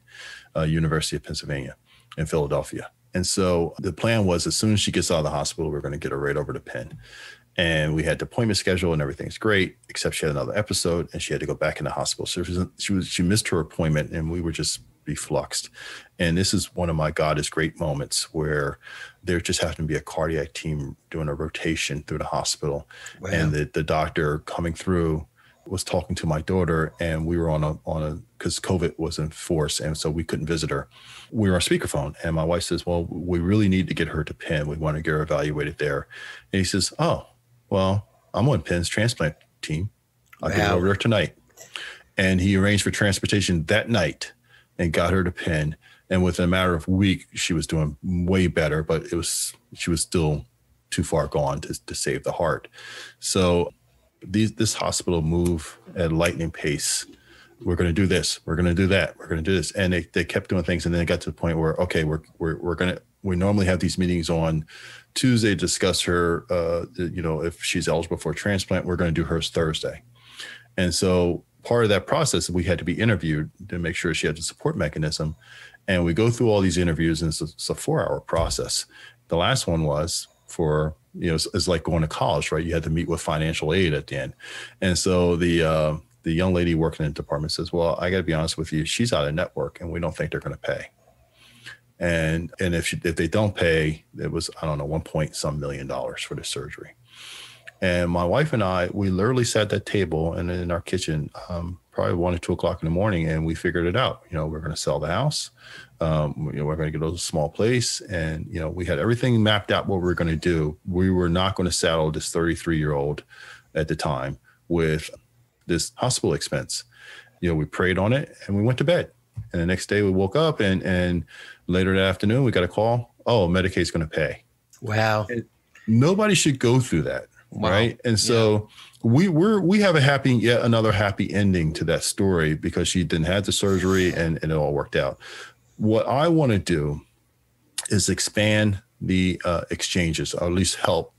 [SPEAKER 3] University of Pennsylvania in Philadelphia. And so the plan was, as soon as she gets out of the hospital, we're going to get her right over to Penn. And we had the appointment schedule and everything's great, except she had another episode and she had to go back in the hospital. So she missed her appointment, and we were just befluxed. And this is one of my God is great moments where there just happened to be a cardiac team doing a rotation through the hospital. Wow. And the doctor coming through was talking to my daughter, and we were on a because COVID was in force, and so we couldn't visit her. We were on speakerphone, and my wife says, well, we really need to get her to Penn. We want to get her evaluated there. And he says, oh, well, I'm on Penn's transplant team. I'll get her over there tonight. And he arranged for transportation that night and got her to Penn. And within a matter of a week, she was doing way better, but she was still too far gone to save the heart. So this hospital moved at lightning pace. We're going to do this. We're going to do that. We're going to do this. And they kept doing things. And then it got to the point where, okay, we normally have these meetings on Tuesday to discuss her, if she's eligible for a transplant. We're going to do hers Thursday. And so part of that process, we had to be interviewed to make sure she had the support mechanism. And we go through all these interviews, and it's a 4-hour process. The last one was for, it's like going to college, right? You had to meet with financial aid at the end. And so the young lady working in the department says, well, I got to be honest with you, she's out of network and we don't think they're going to pay. And if they don't pay, it was, I don't know, $1 million for the surgery. And my wife and I, we literally sat at that table and in our kitchen, probably 1 or 2 o'clock in the morning, and we figured it out. We're going to sell the house. We're going to get a small place. And, we had everything mapped out what we were going to do. We were not going to saddle this 33-year-old at the time with this hospital expense. We prayed on it and we went to bed. And the next day we woke up and later that afternoon we got a call. Oh, Medicaid's going to pay. Wow. And nobody should go through that. Wow. Right. And so we have yet another happy ending to that story because she didn't have the surgery and it all worked out. What I want to do is expand the exchanges, or at least help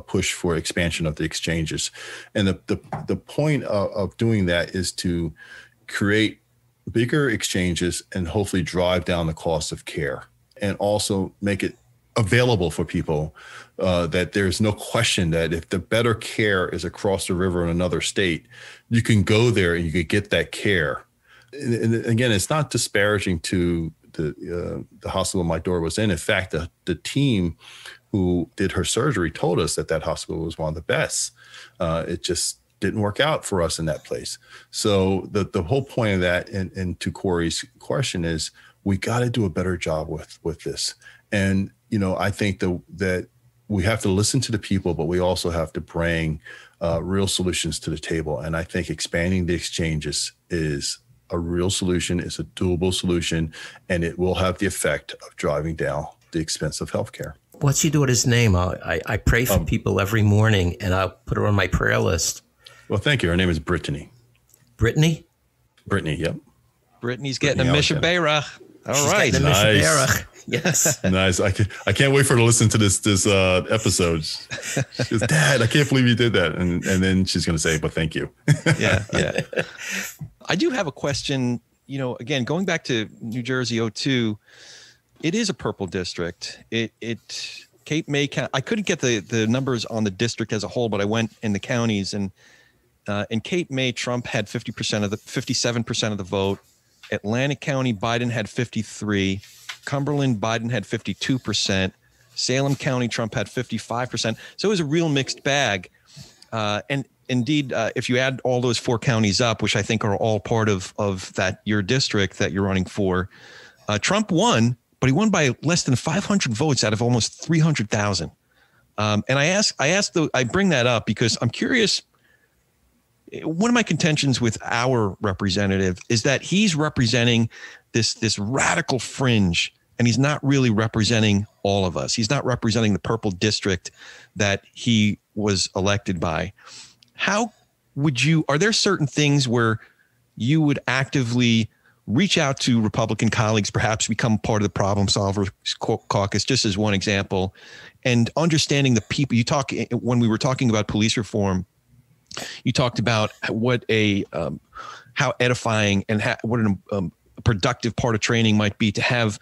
[SPEAKER 3] push for expansion of the exchanges. And the point of doing that is to create bigger exchanges and hopefully drive down the cost of care, and also make it available for people that there's no question that if the better care is across the river in another state, you can go there and you could get that care. And again, it's not disparaging to the hospital my daughter was in. In fact, the team who did her surgery told us that hospital was one of the best. It just didn't work out for us in that place. So the whole point of that, and to Corey's question, is we got to do a better job with this. And, I think that we have to listen to the people, but we also have to bring real solutions to the table. And I think expanding the exchanges is a real solution. It's a doable solution, and it will have the effect of driving down the expense of healthcare.
[SPEAKER 2] What's your daughter's name? I pray for people every morning, and I'll put her on my prayer list.
[SPEAKER 3] Well, thank you. Her name is Brittany.
[SPEAKER 2] Brittany?
[SPEAKER 3] Brittany, yep.
[SPEAKER 1] Brittany's getting a Mishabera. All right.
[SPEAKER 3] Nice.
[SPEAKER 2] Yes.
[SPEAKER 3] Nice. I can't wait for her to listen to this episode. She goes, Dad, I can't believe you did that. And then she's going to say, but thank you.
[SPEAKER 1] Yeah. I do have a question. Again, going back to New Jersey 02, it is a purple district. Cape May County, I couldn't get the numbers on the district as a whole, but I went in the counties, and in Cape May, Trump had 57% of the vote. Atlantic County, Biden had 53%. Cumberland, Biden had 52%. Salem County, Trump had 55%. So it was a real mixed bag. And indeed, if you add all those 4 counties up, which I think are all part of that your district that you're running for, Trump won, but he won by less than 500 votes out of almost 300,000. And I bring that up because I'm curious. One of my contentions with our representative is that he's representing this radical fringe, and he's not really representing all of us. He's not representing the purple district that he was elected by. How would you, are there certain things where you would actively reach out to Republican colleagues, perhaps become part of the Problem Solvers Caucus, just as one example, and understanding the people you talk, when we were talking about police reform, you talked about what how edifying and what a productive part of training might be to have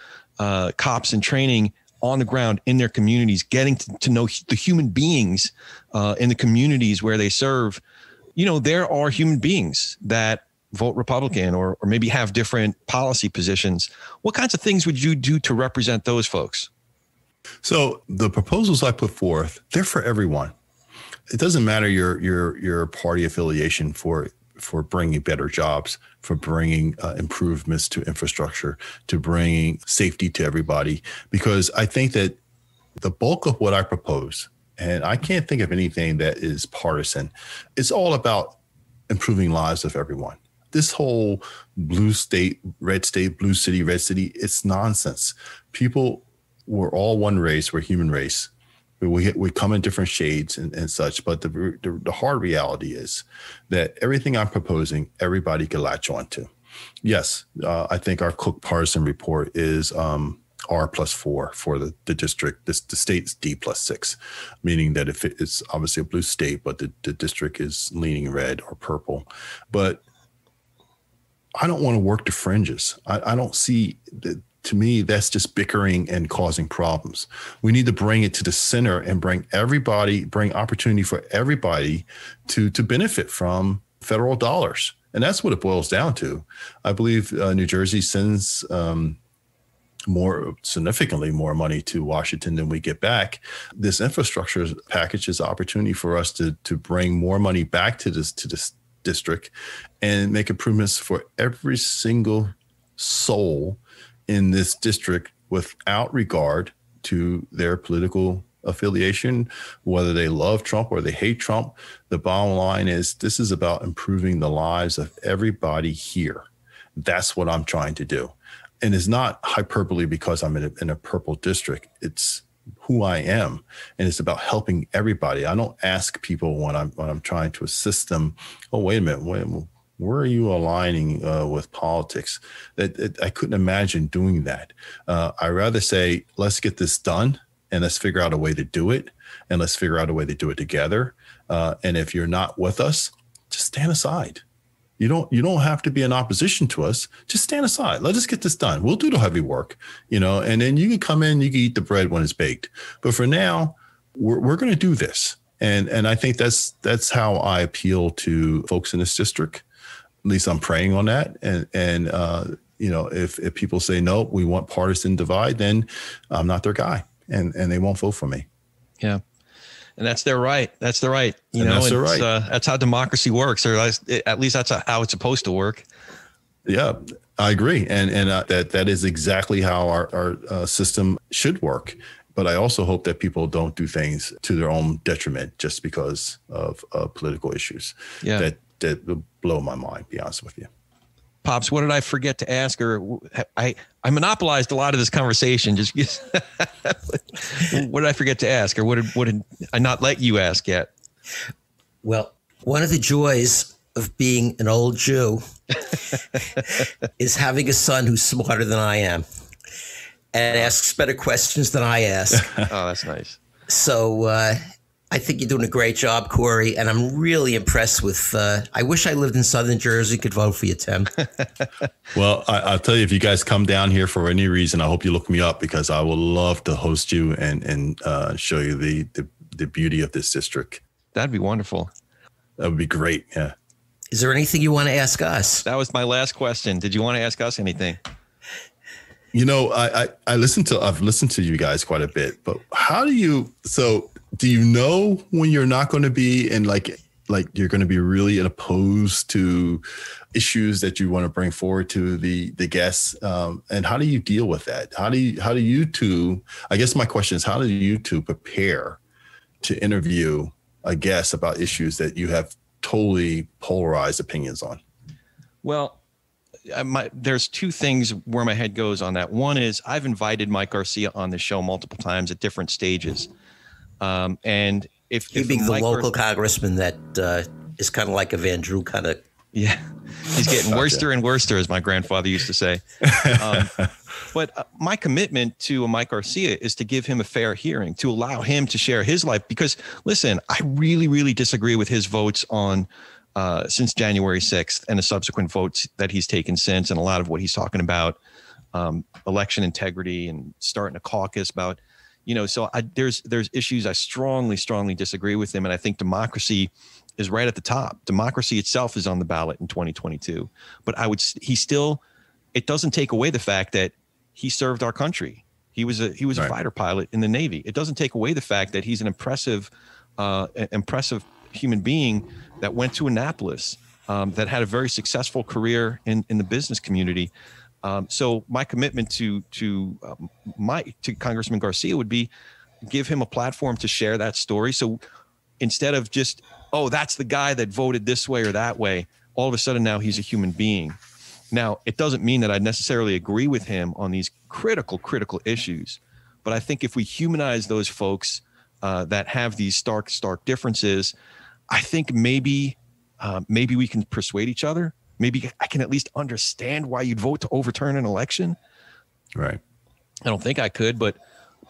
[SPEAKER 1] cops in training on the ground in their communities, getting to know the human beings in the communities where they serve. You know, there are human beings that vote Republican or maybe have different policy positions. What kinds of things would you do to represent those folks?
[SPEAKER 3] So the proposals I put forth, they're for everyone. It doesn't matter your party affiliation for bringing better jobs, for bringing improvements to infrastructure, to bringing safety to everybody. Because I think that the bulk of what I propose, and I can't think of anything that is partisan, it's all about improving lives of everyone. This whole blue state, blue city, red city, it's nonsense. People, we're all one race, we're human race. We come in different shades and such, but the hard reality is that everything I'm proposing, everybody can latch on to. Yes, I think our Cook partisan report is R+4 for the district. The state's D+6, meaning that if it's obviously a blue state, but the district is leaning red or purple. But I don't want to work the fringes. I don't see that. To me, that's just bickering and causing problems. We need to bring it to the center and bring opportunity for everybody to benefit from federal dollars. And that's what it boils down to. I believe New Jersey sends significantly more money to Washington than we get back. This infrastructure package is an opportunity for us to bring more money back to this district and make improvements for every single soul in this district without regard to their political affiliation, whether they love Trump or they hate Trump. The bottom line is this is about improving the lives of everybody here. That's what I'm trying to do. And it's not hyperbole because I'm in a purple district. It's who I am. And it's about helping everybody. I don't ask people when I'm trying to assist them, oh, wait a minute, where are you aligning with politics? I couldn't imagine doing that. I'd rather say, let's get this done and let's figure out a way to do it. And let's figure out a way to do it together. And if you're not with us, just stand aside. You don't have to be in opposition to us. Just stand aside. Let us get this done. We'll do the heavy work, and then you can come in, you can eat the bread when it's baked. But for now, we're going to do this. And I think that's how I appeal to folks in this district. At least I'm praying on that. And if people say, no, we want partisan divide, then I'm not their guy and they won't vote for me. Yeah.
[SPEAKER 1] And that's their right. That's their right. That's how democracy works, or at least that's how it's supposed to work.
[SPEAKER 3] Yeah, I agree. And that is exactly how our system should work. But I also hope that people don't do things to their own detriment just because of political issues. Yeah. That will blow my mind, be honest with you.
[SPEAKER 1] Pops, what did I forget to ask? Or I monopolized a lot of this conversation. Just what did I forget to ask? Or what did I not let you ask yet?
[SPEAKER 2] Well, one of the joys of being an old Jew is having a son who's smarter than I am and asks better questions than I ask.
[SPEAKER 1] Oh, that's nice.
[SPEAKER 2] So I think you're doing a great job, Corey, and I'm really impressed with I wish I lived in Southern Jersey, could vote for you, Tim.
[SPEAKER 3] Well, I'll tell you, if you guys come down here for any reason, I hope you look me up because I would love to host you and show you the beauty of this district.
[SPEAKER 1] That'd be wonderful.
[SPEAKER 3] That would be great, yeah.
[SPEAKER 2] Is there anything you want to ask us?
[SPEAKER 1] That was my last question. Did you want to ask us anything?
[SPEAKER 3] I've listened to you guys quite a bit, but do you know when you're not going to be in like you're going to be really opposed to issues that you want to bring forward to the guests? And how do you deal with that? How do you two, I guess my question is, how do you two prepare to interview a guest about issues that you have totally polarized opinions on?
[SPEAKER 1] Well, there's two things where my head goes on that. One is I've invited Mike Garcia on the show multiple times at different stages. And if
[SPEAKER 2] being the local congressman that is kind of like a Van Drew kind of.
[SPEAKER 1] Yeah, he's getting worster and worster, as my grandfather used to say. But my commitment to Mike Garcia is to give him a fair hearing, to allow him to share his life. Because listen, I really, really disagree with his votes on since January 6th and the subsequent votes that he's taken since, and a lot of what he's talking about, election integrity and starting a caucus about, so there's issues I strongly disagree with him. And I think democracy is right at the top. Democracy itself is on the ballot in 2022. But it doesn't take away the fact that he served our country. He was a fighter pilot in the Navy. It doesn't take away the fact that he's an impressive human being that went to Annapolis, that had a very successful career in the business community. So my commitment to Congressman Garcia would be give him a platform to share that story. So instead of just, that's the guy that voted this way or that way, all of a sudden now he's a human being. Now, it doesn't mean that I necessarily agree with him on these critical issues, but I think if we humanize those folks that have these stark differences, I think maybe we can persuade each other. Maybe I can at least understand why you'd vote to overturn an election.
[SPEAKER 3] Right.
[SPEAKER 1] I don't think I could, but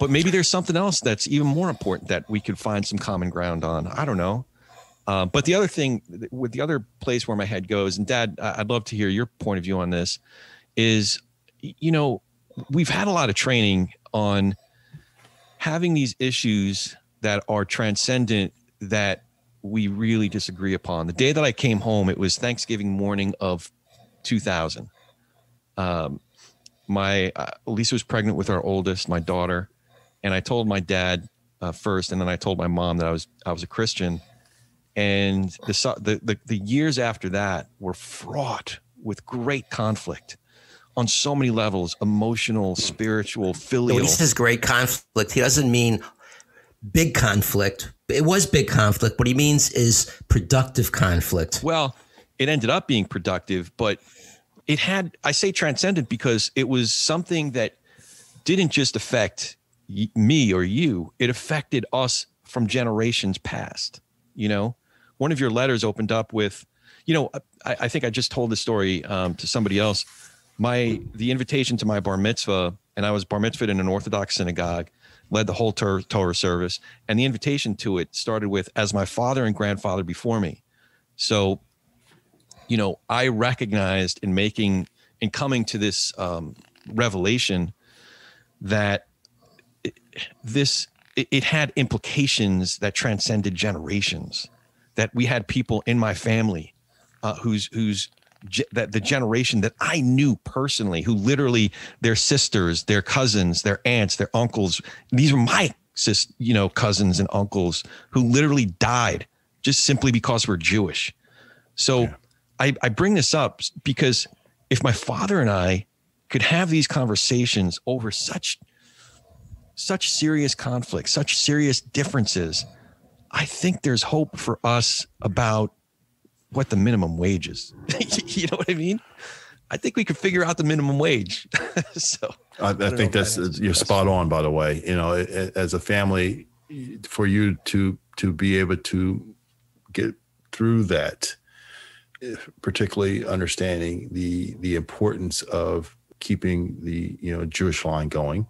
[SPEAKER 1] maybe there's something else that's even more important that we could find some common ground on. I don't know. But the other thing, with the other place where my head goes, and Dad, I'd love to hear your point of view on this, is, we've had a lot of training on having these issues that are transcendent that we really disagree upon. The day that I came home, it was Thanksgiving morning of 2000. Lisa was pregnant with our oldest, my daughter, and I told my dad first, and then I told my mom that I was a Christian. And the years after that were fraught with great conflict on so many levels: emotional, spiritual, filial.
[SPEAKER 2] When he says great conflict, he doesn't mean big conflict. It was big conflict. What he means is productive conflict.
[SPEAKER 1] Well, it ended up being productive, but I say transcendent because it was something that didn't just affect me or you. It affected us from generations past. One of your letters opened up with, I think I just told this story to somebody else. The invitation to my bar mitzvah, and I was bar mitzvahed in an Orthodox synagogue, led the whole Torah service, and the invitation to it started with, as my father and grandfather before me. So, I recognized in coming to this revelation that it had implications that transcended generations, that we had people in my family that the generation that I knew personally, who literally their sisters, their cousins, their aunts, their uncles, these were my cousins and uncles who literally died just simply because we're Jewish. So yeah. I bring this up because if my father and I could have these conversations over such serious conflict, such serious differences, I think there's hope for us about what the minimum wage is. You know what I mean? I think we could figure out the minimum wage. So
[SPEAKER 3] I think you're spot on, by the way. As a family, for you to be able to get through that, particularly understanding the importance of keeping the Jewish line going.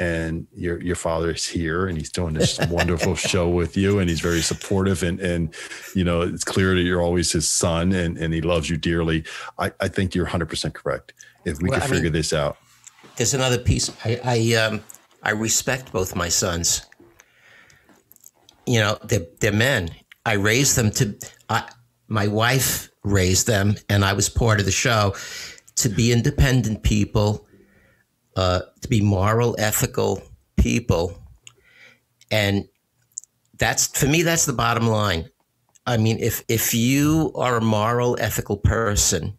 [SPEAKER 3] And your father is here and he's doing this wonderful show with you, and he's very supportive, and it's clear that you're always his son, and he loves you dearly. I think you're 100% correct. If we could figure this out.
[SPEAKER 2] There's another piece. I respect both my sons. They're men. I raised them my wife raised them, and I was part of the show, to be independent people, to be moral, ethical people. And that's, for me, that's the bottom line. I mean, if you are a moral, ethical person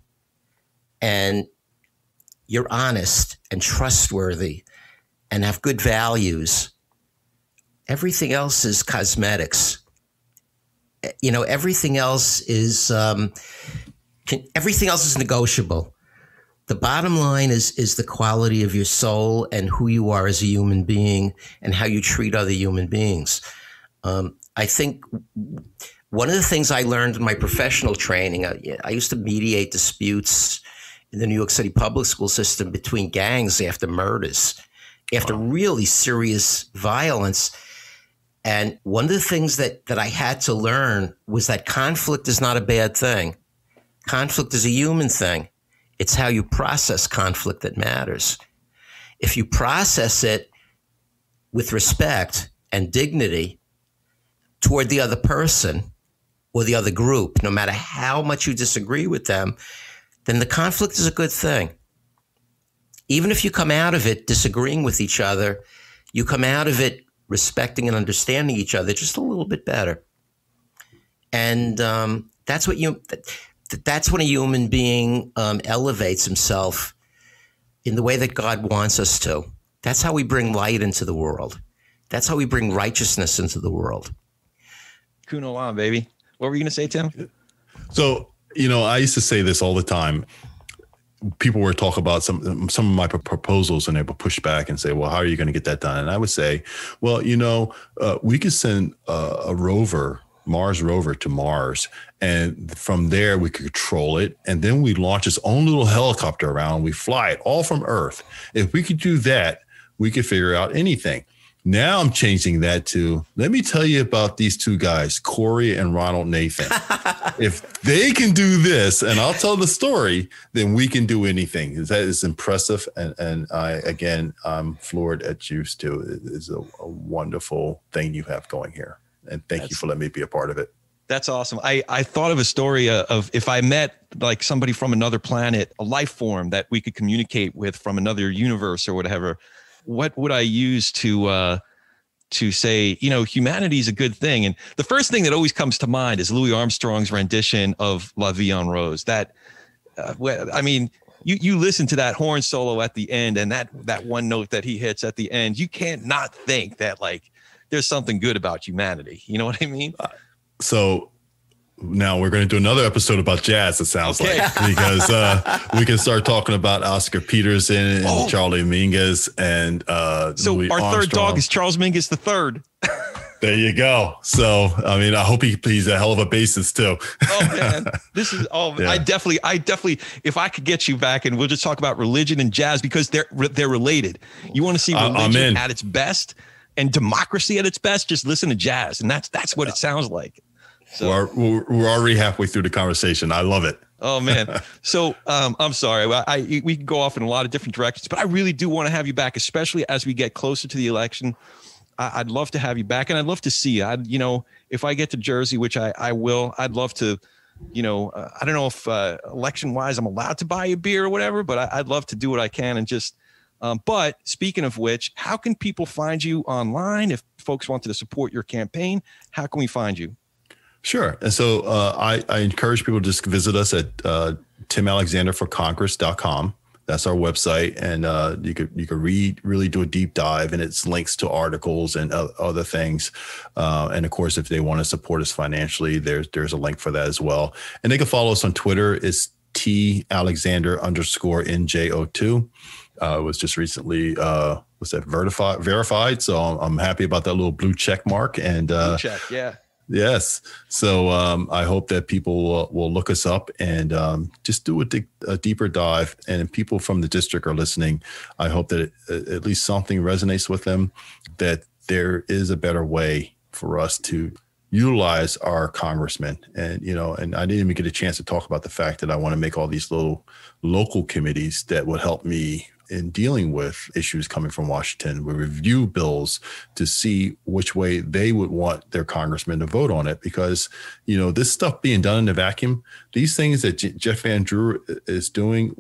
[SPEAKER 2] and you're honest and trustworthy and have good values, everything else is cosmetics. You know, everything else is negotiable. The bottom line is the quality of your soul and who you are as a human being and how you treat other human beings. I think one of the things I learned in my professional training, I used to mediate disputes in the New York City public school system between gangs after murders, after really serious violence. And one of the things that I had to learn was that conflict is not a bad thing. Conflict is a human thing. It's how you process conflict that matters. If you process it with respect and dignity toward the other person or the other group, no matter how much you disagree with them, then the conflict is a good thing. Even if you come out of it disagreeing with each other, you come out of it respecting and understanding each other just a little bit better. And that's when a human being elevates himself in the way that God wants us to. That's how we bring light into the world. That's how we bring righteousness into the world.
[SPEAKER 1] Kuno on, baby. What were you going to say, Tim?
[SPEAKER 3] So, I used to say this all the time. People were talking about some of my proposals and they would push back and say, well, how are you going to get that done? And I would say, well, we could send a rover, Mars rover, to Mars. And from there, we could control it. And then we launch its own little helicopter around. We fly it all from Earth. If we could do that, we could figure out anything. Now I'm changing that to, let me tell you about these two guys, Corey and Ronald Nathan. If they can do this and I'll tell the story, then we can do anything. That is impressive. And I'm floored at you, Stu. It is a wonderful thing you have going here. And thank you for letting me be a part of it.
[SPEAKER 1] That's awesome. I thought of a story of if I met like somebody from another planet, a life form that we could communicate with from another universe or whatever, what would I use to say, humanity is a good thing? And the first thing that always comes to mind is Louis Armstrong's rendition of La Vie en Rose. That, you listen to that horn solo at the end and that one note that he hits at the end, you can't not think that like there's something good about humanity. You know what I mean?
[SPEAKER 3] So now we're going to do another episode about jazz, it sounds like, because we can start talking about Oscar Peterson and Charlie Mingus and
[SPEAKER 1] so
[SPEAKER 3] Louis
[SPEAKER 1] our
[SPEAKER 3] Armstrong.
[SPEAKER 1] Third dog is Charles Mingus III.
[SPEAKER 3] There you go. So, I hope he's a hell of a bassist too.
[SPEAKER 1] Oh man, this is yeah. I definitely, if I could get you back and we'll just talk about religion and jazz because they're related. You want to see religion at its best and democracy at its best, just listen to jazz. And that's what it sounds like. So
[SPEAKER 3] we're already halfway through the conversation. I love it.
[SPEAKER 1] Oh man. So I'm sorry. We can go off in a lot of different directions, but I really do want to have you back, especially as we get closer to the election. I'd love to have you back and I'd love to see you. If I get to Jersey, which I will, I'd love to, I don't know if election wise, I'm allowed to buy you beer or whatever, but I'd love to do what I can and just, but speaking of which, how can people find you online? If folks wanted to support your campaign, how can we find you?
[SPEAKER 3] Sure. And so I encourage people to just visit us at timalexanderforcongress.com. That's our website. And you could read, really do a deep dive, and it's links to articles and other things. And of course, if they want to support us financially, there's a link for that as well. And they can follow us on Twitter. It's TAlexander_NJ-02. It was just recently verified. So I'm happy about that little blue check mark. And blue check,
[SPEAKER 1] yeah.
[SPEAKER 3] Yes. So I hope that people will look us up and just do a deeper dive. And if people from the district are listening, I hope that at least something resonates with them, that there is a better way for us to utilize our congressmen. And, and I didn't even get a chance to talk about the fact that I want to make all these little local committees that would help me in dealing with issues coming from Washington. We review bills to see which way they would want their congressmen to vote on it, because, this stuff being done in a vacuum, these things that Jeff Van Drew is doing,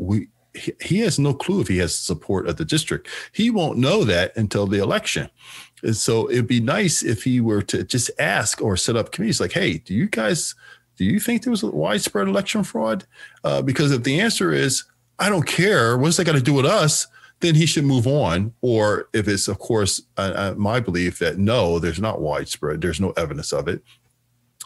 [SPEAKER 3] he has no clue if he has support of the district. He won't know that until the election. And so it'd be nice if he were to just ask or set up committees like, hey, do you think there was a widespread election fraud? Because if the answer is, I don't care, what's that got to do with us? Then he should move on. Or if it's, of course, my belief that no, there's not widespread, there's no evidence of it,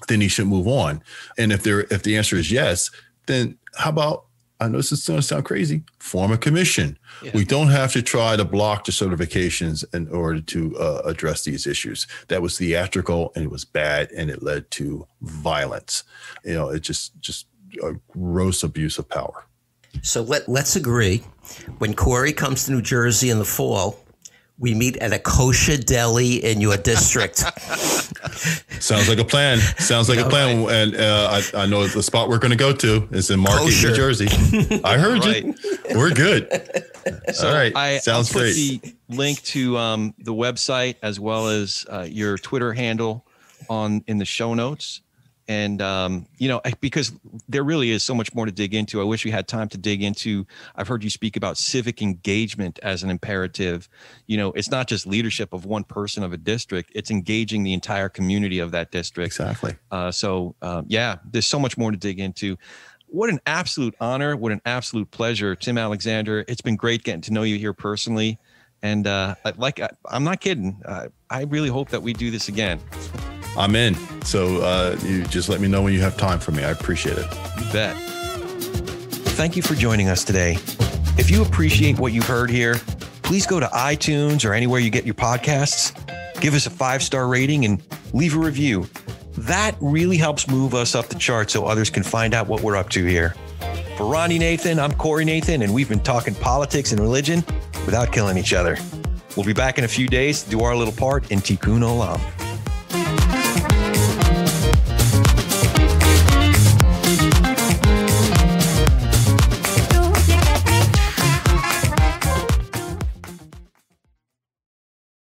[SPEAKER 3] then he should move on. And if the answer is yes, then how about, I know this is going to sound crazy, form a commission. Yeah. We don't have to try to block the certifications in order to address these issues. That was theatrical and it was bad and it led to violence. It's just a gross abuse of power.
[SPEAKER 2] So let's agree. When Corey comes to New Jersey in the fall, we meet at a kosher deli in your district.
[SPEAKER 3] Sounds like a plan. A plan. Right. And I know the spot we're going to go to is in Market, kosher. New Jersey. I heard you. We're good.
[SPEAKER 1] So
[SPEAKER 3] all right. Sounds
[SPEAKER 1] I'll put
[SPEAKER 3] great.
[SPEAKER 1] The link to the website as well as your Twitter handle in the show notes. And, because there really is so much more to dig into. I wish we had time to dig into. I've heard you speak about civic engagement as an imperative. It's not just leadership of one person of a district. It's engaging the entire community of that district.
[SPEAKER 3] Exactly.
[SPEAKER 1] There's so much more to dig into. What an absolute honor. What an absolute pleasure. Tim Alexander, it's been great getting to know you here personally. And I'm not kidding. I really hope that we do this again.
[SPEAKER 3] I'm in. So you just let me know when you have time for me. I appreciate it.
[SPEAKER 1] You bet. Thank you for joining us today. If you appreciate what you heard here, please go to iTunes or anywhere you get your podcasts. Give us a 5-star rating and leave a review. That really helps move us up the chart so others can find out what we're up to here. For Ronnie Nathan, I'm Corey Nathan, and we've been talking politics and religion without killing each other. We'll be back in a few days to do our little part in Tikkun Olam.